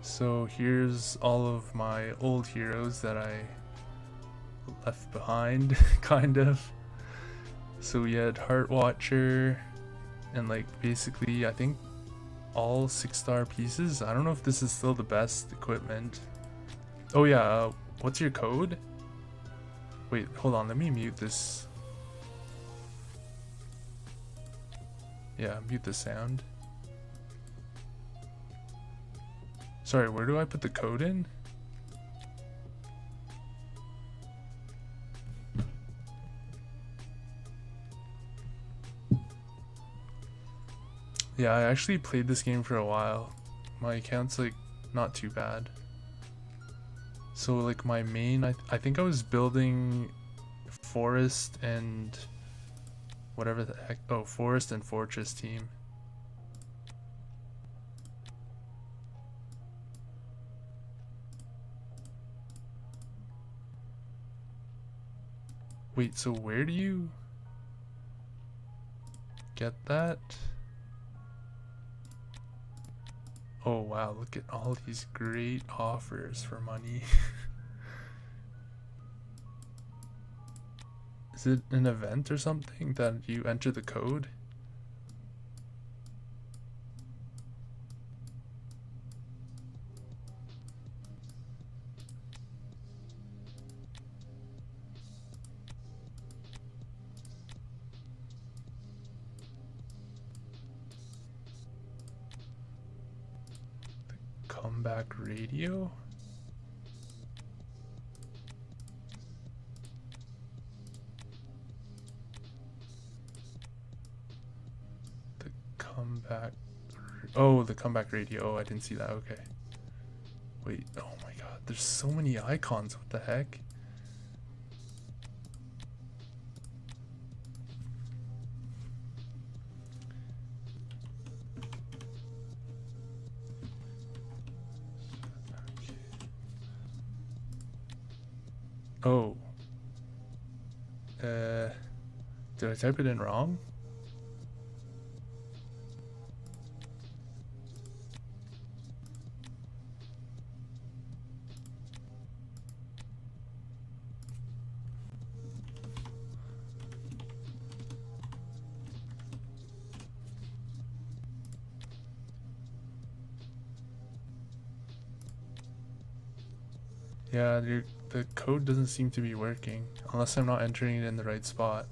Speaker 1: So here's all of my old heroes that I left behind, kind of. So we had Heart Watcher, and like basically I think all 6-star pieces. I don't know if this is still the best equipment. Oh yeah, what's your code? Wait, hold on, let me mute this. Yeah, mute the sound. Sorry, where do I put the code in? Yeah, I actually played this game for a while. My account's like not too bad. So like my main, I think I was building forest and whatever the heck, oh, forest and fortress team. Wait, so where do you get that? Oh wow, look at all these great offers for money. Is it an event or something that you enter the code? Comeback radio? The comeback... Oh, the comeback radio. Oh, I didn't see that. Okay. Wait, oh my god. There's so many icons. What the heck? Oh. Did I type it in wrong? Yeah, the code doesn't seem to be working unless I'm not entering it in the right spot.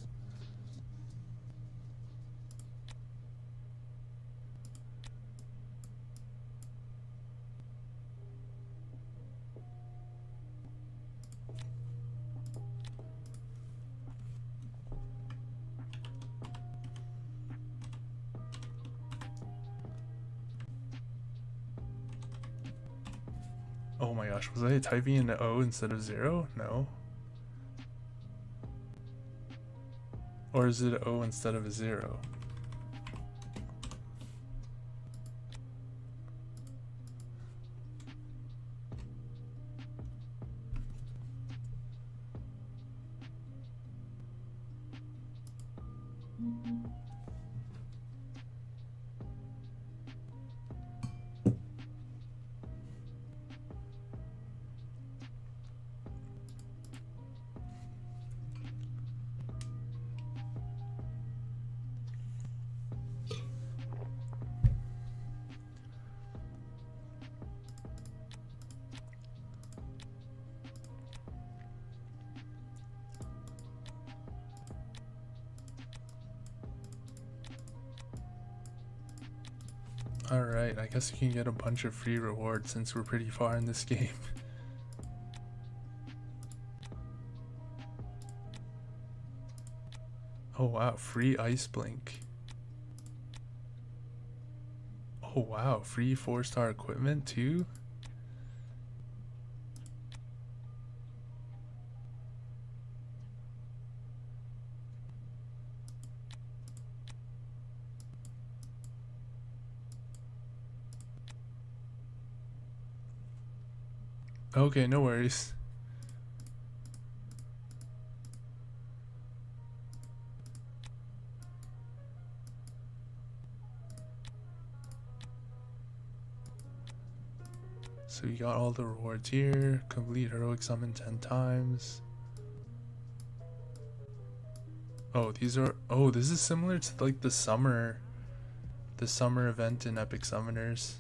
Speaker 1: Oh my gosh, was I typing in an O instead of 0? No. Or is it an O instead of a 0? Alright, I guess we can get a bunch of free rewards since we're pretty far in this game. Oh wow, free ice blink. Oh wow, free 4-star equipment too? Okay, no worries. So you got all the rewards here. Complete heroic summon 10 times. Oh, these are, oh, this is similar to like the summer event in Epic Summoners.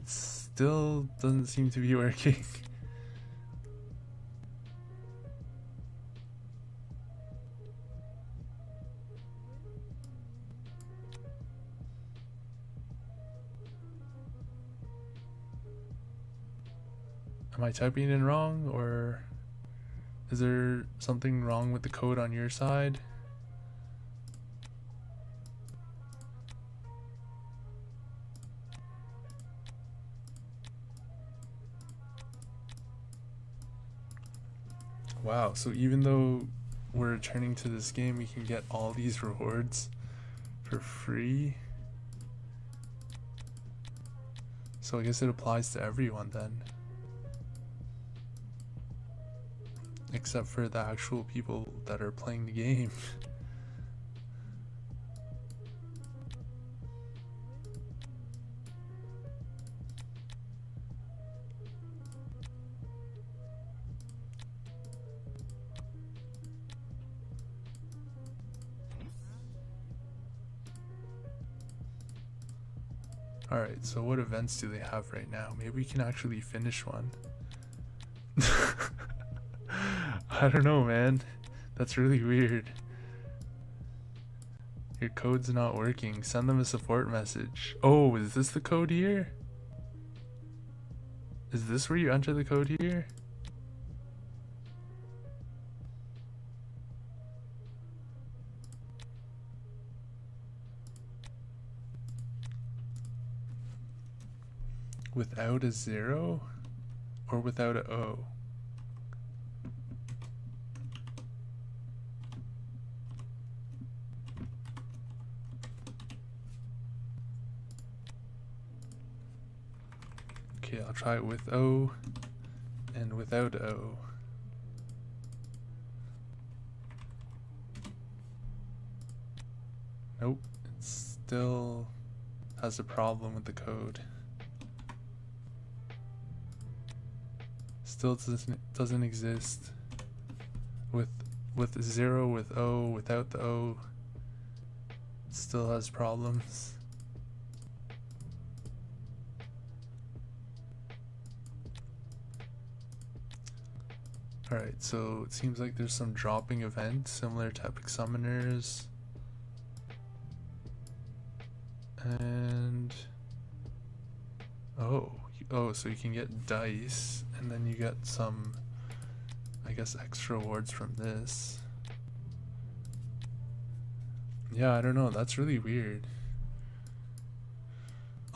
Speaker 1: It still doesn't seem to be working. Am I typing in wrong, or is there something wrong with the code on your side? Wow, so even though we're returning to this game, we can get all these rewards for free. So I guess it applies to everyone then. Except for the actual people that are playing the game. Alright, so what events do they have right now? Maybe we can actually finish one. I don't know, man. That's really weird. Your code's not working. Send them a support message. Oh, is this the code here? Is this where you enter the code here? Without a 0 or without a O? Okay, I'll try it with O and without O. Nope, it still has a problem with the code. Still doesn't exist. With 0, with O, without the O, it still has problems. Alright, so it seems like there's some dropping event similar to Epic Summoners. so you can get dice, and then you get some, I guess, extra rewards from this. Yeah, I don't know, that's really weird.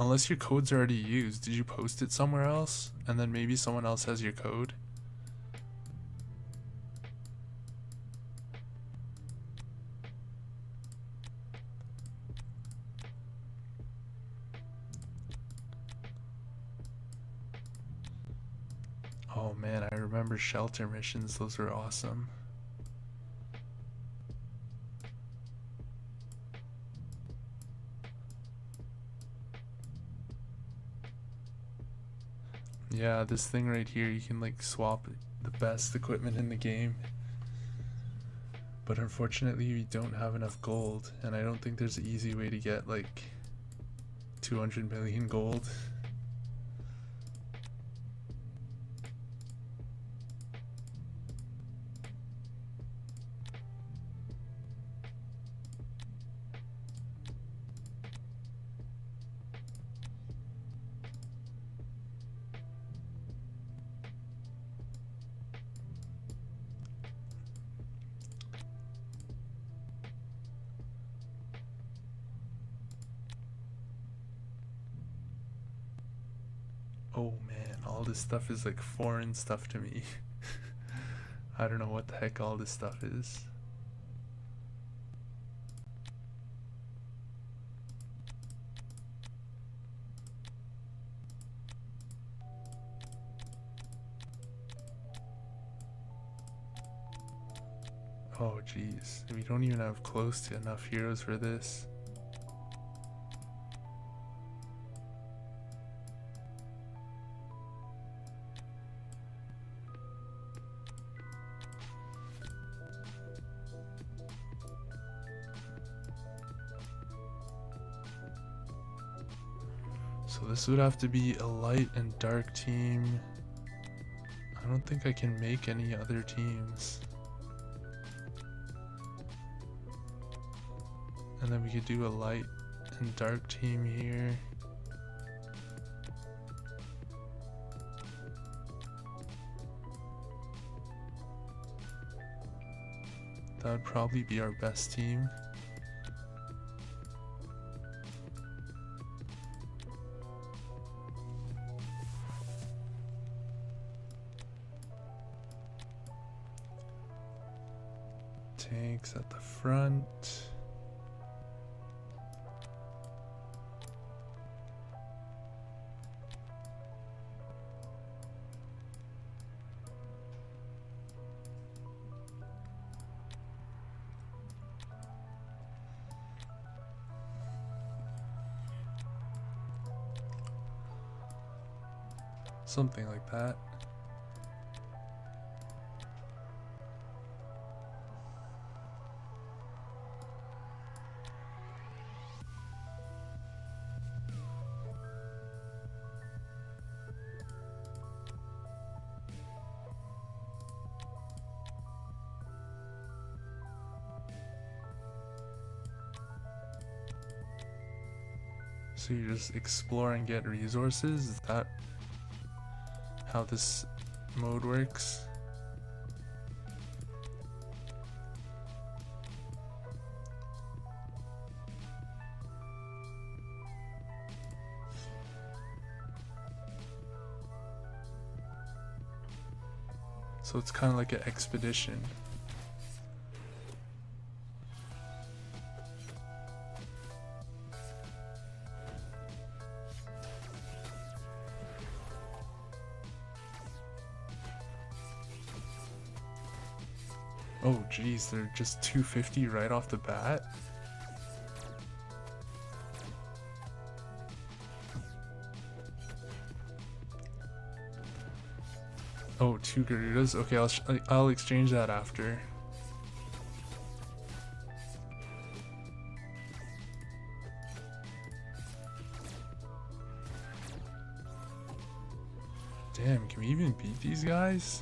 Speaker 1: Unless your code's already used. Did you post it somewhere else? And then maybe someone else has your code? Oh man, I remember shelter missions. Those were awesome. Yeah, this thing right here, you can like swap the best equipment in the game. But unfortunately, we don't have enough gold, and I don't think there's an easy way to get like 200 million gold. Oh man, all this stuff is like foreign stuff to me. I don't know what the heck all this stuff is. Oh jeez, we don't even have close to enough heroes for this. So this would have to be a light and dark team. I don't think I can make any other teams. And then we could do a light and dark team here. That would probably be our best team. Tanks at the front. Something like that. So you just explore and get resources? Is that how this mode works? So it's kind of like an expedition. Oh geez, they're just 250 right off the bat. Oh, 2 Garudas. Okay, I'll exchange that after. Damn, can we even beat these guys?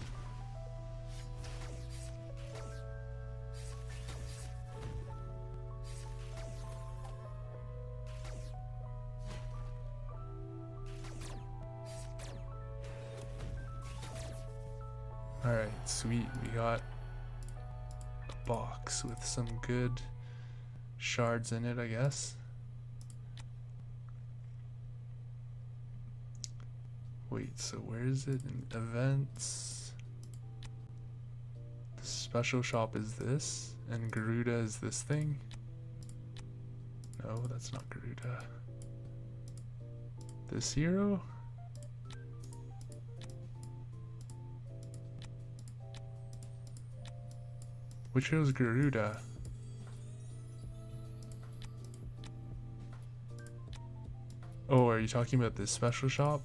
Speaker 1: Alright, sweet. We got a box with some good shards in it, I guess. Wait, so where is it? In events. The special shop is this, and Garuda is this thing. No, that's not Garuda. This hero? Which hero's Garuda? Oh, are you talking about this special shop?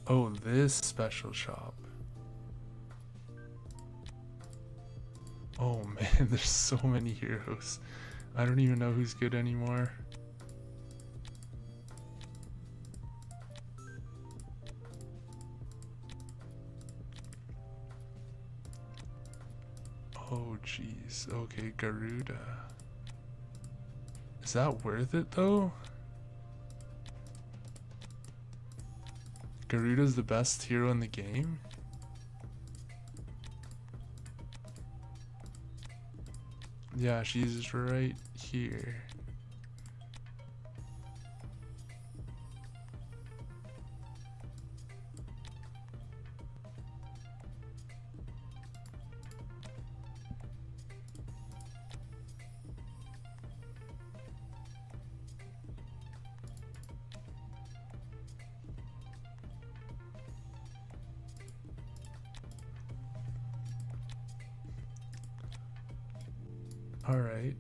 Speaker 1: Oh, this special shop. Oh man, there's so many heroes. I don't even know who's good anymore. Oh jeez. Okay, Garuda. Is that worth it though? Garuda's the best hero in the game? Yeah, she's right here. All right.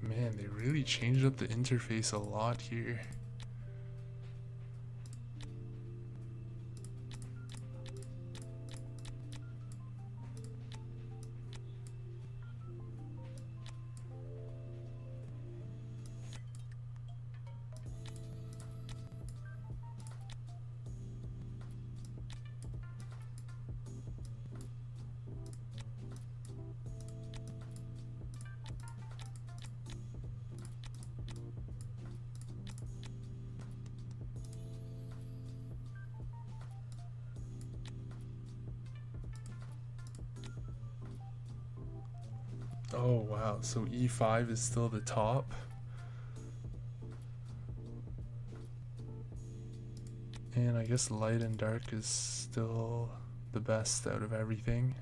Speaker 1: Man, they really changed up the interface a lot here. Oh wow, so E5 is still the top. And I guess light and dark is still the best out of everything.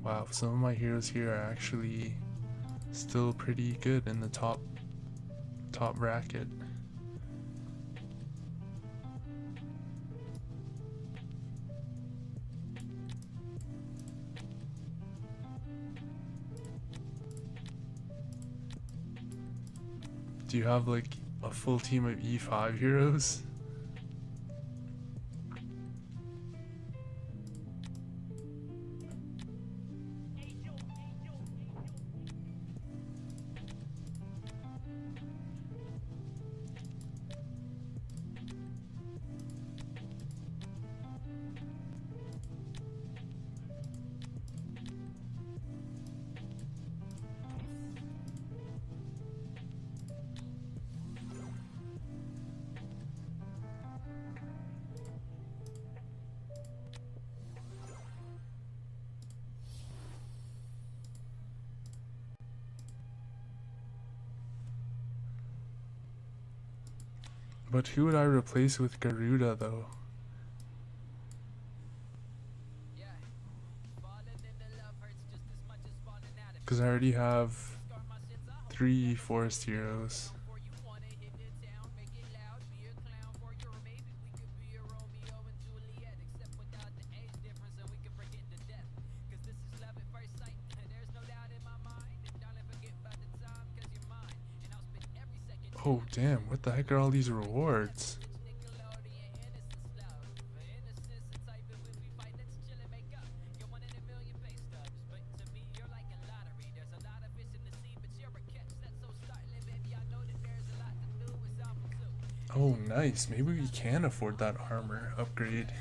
Speaker 1: Wow, some of my heroes here are actually still pretty good in the top bracket. Do you have like a full team of E5 heroes? But who would I replace with Garuda though? Because I already have 3 forest heroes. Oh damn, what the heck are all these rewards? Oh, nice. Maybe we can afford that armor upgrade.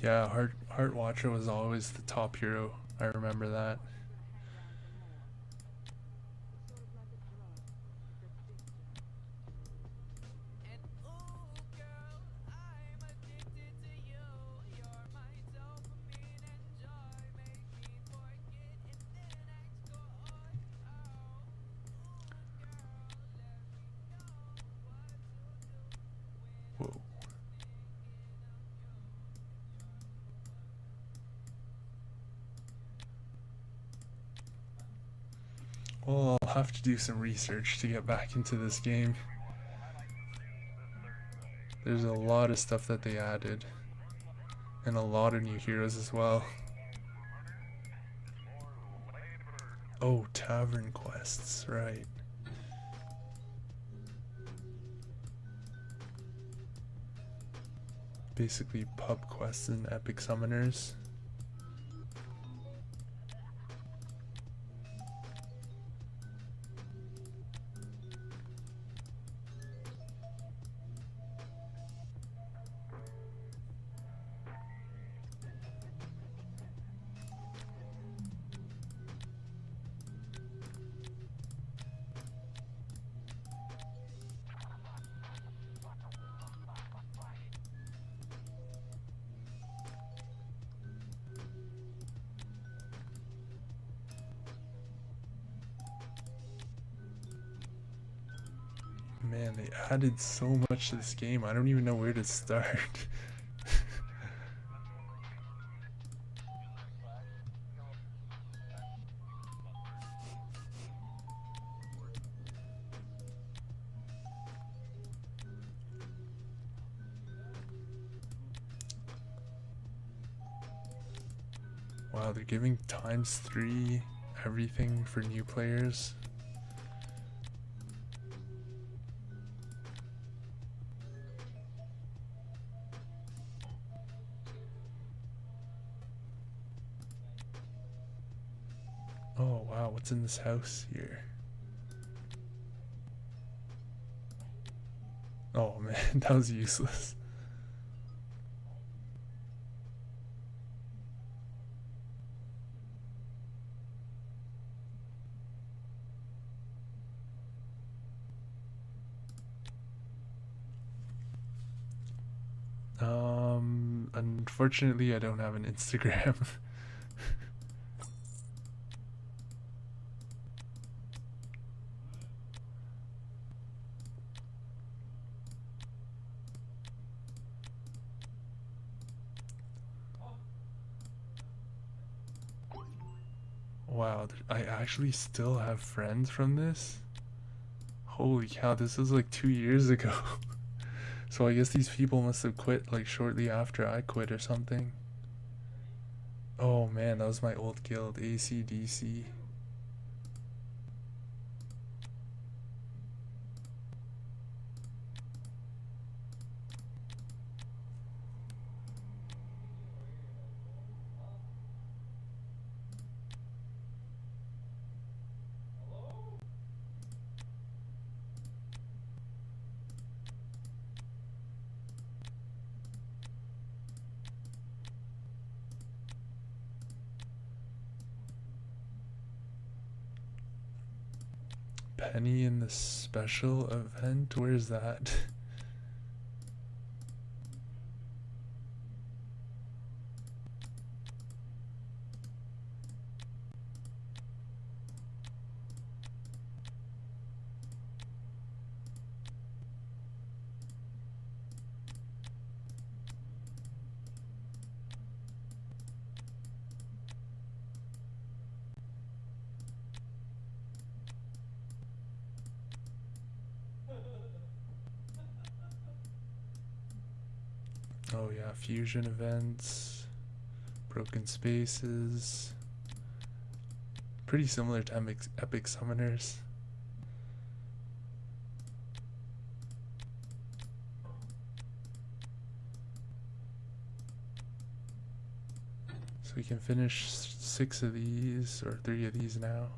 Speaker 1: Yeah, Heart Watcher was always the top hero. I remember that. Whoa. Well, I'll have to do some research to get back into this game. There's a lot of stuff that they added, and a lot of new heroes as well. Oh, tavern quests, right. Basically pub quests and epic summoners. Man, they added so much to this game, I don't even know where to start. Wow, they're giving ×3 everything for new players. Oh wow, what's in this house here? Oh man, that was useless. Unfortunately I don't have an Instagram. Wow, I actually still have friends from this? Holy cow, this was like 2 years ago. So I guess these people must have quit like shortly after I quit or something. Oh man, that was my old guild, ACDC. Penny in the special event? Where's that? Oh yeah, fusion events, broken spaces. Pretty similar to epic summoners. So we can finish 6 of these, or 3 of these now.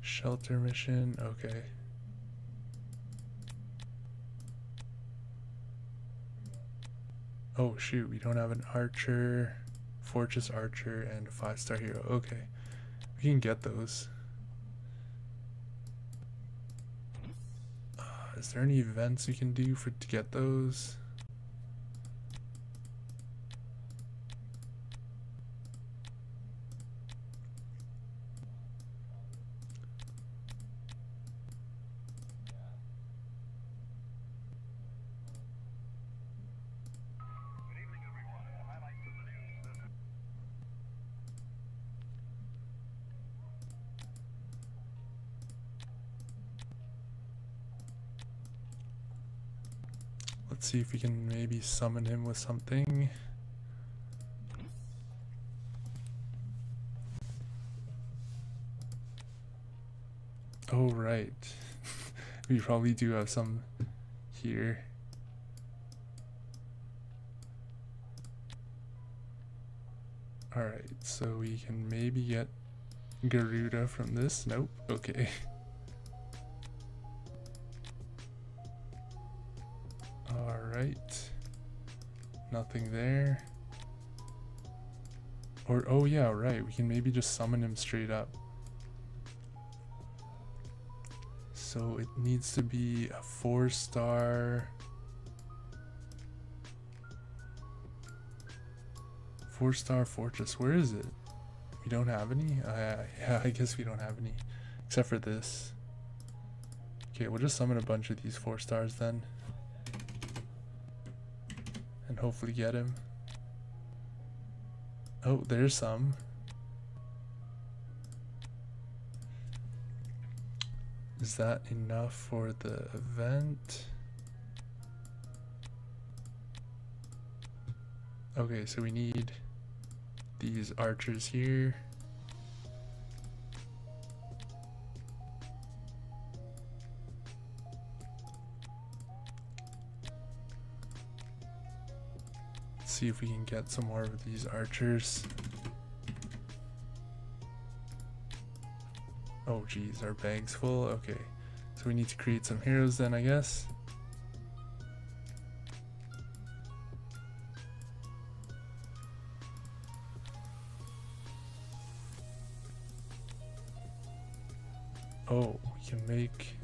Speaker 1: Shelter mission, okay. Oh shoot, we don't have an archer, fortress archer, and a 5-star hero. Okay, we can get those. Is there any events we can do to get those? Let's see if we can maybe summon him with something. Oh, right. We probably do have some here. Alright, so we can maybe get Garuda from this. Nope. Okay. Alright. Nothing there. Or, oh yeah, right. We can maybe just summon him straight up. So it needs to be a 4-star. 4-star fortress. Where is it? We don't have any? Yeah, I guess we don't have any. Except for this. Okay, we'll just summon a bunch of these 4-stars then. And hopefully get him. Oh, there's some. Is that enough for the event? Okay, so we need these archers here. Let's see if we can get some more of these archers. Oh geez, our bag's full. Okay, so we need to create some heroes then, I guess. Oh, we can make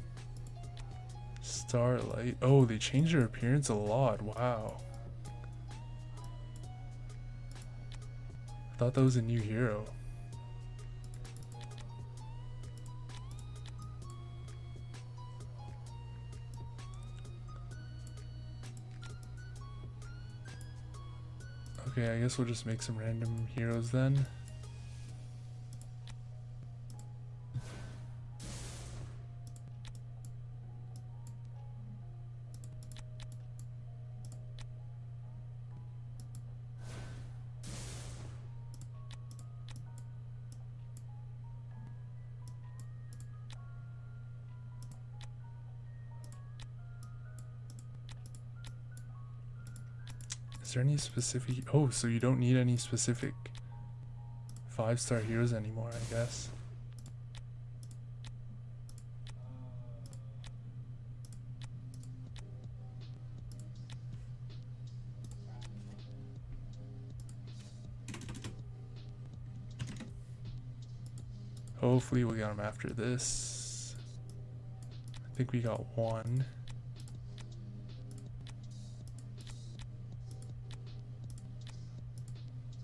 Speaker 1: Starlight. Oh, they changed their appearance a lot. Wow. I thought that was a new hero. Okay, I guess we'll just make some random heroes then. Is there any specific... Oh, so you don't need any specific 5-star heroes anymore, I guess. Hopefully we'll get them after this. I think we got one.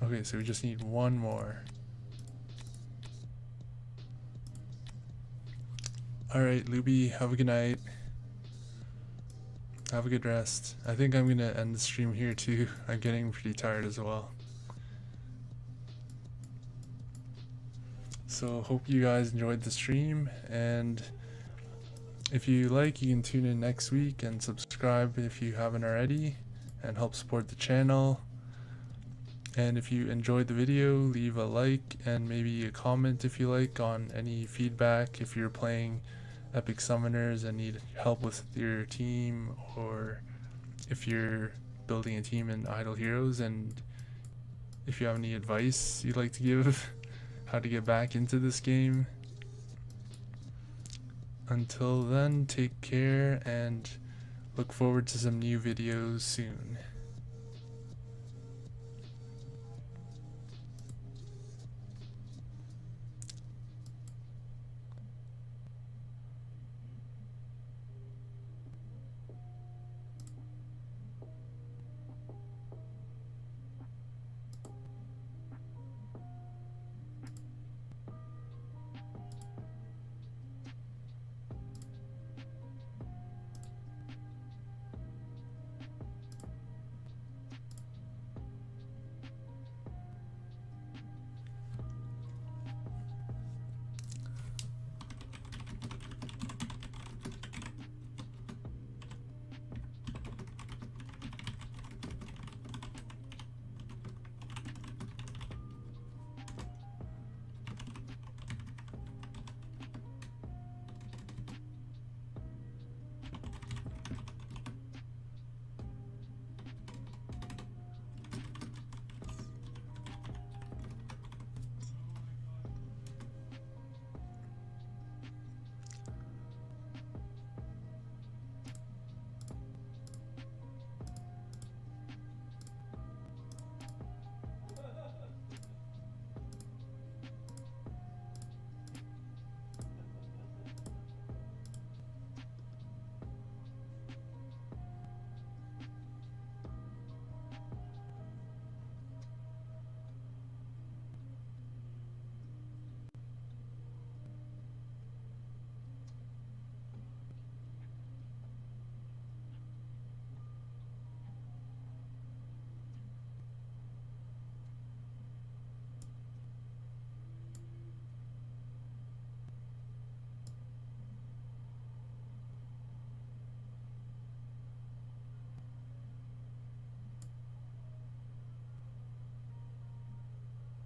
Speaker 1: Okay, so we just need one more. Alright, Luby, have a good night. Have a good rest. I think I'm gonna end the stream here too. I'm getting pretty tired as well. So hope you guys enjoyed the stream, and if you like, you can tune in next week and subscribe if you haven't already, and help support the channel. And if you enjoyed the video, leave a like and maybe a comment if you like on any feedback if you're playing Epic Summoners and need help with your team, or if you're building a team in Idle Heroes and if you have any advice you'd like to give how to get back into this game. Until then, take care and look forward to some new videos soon.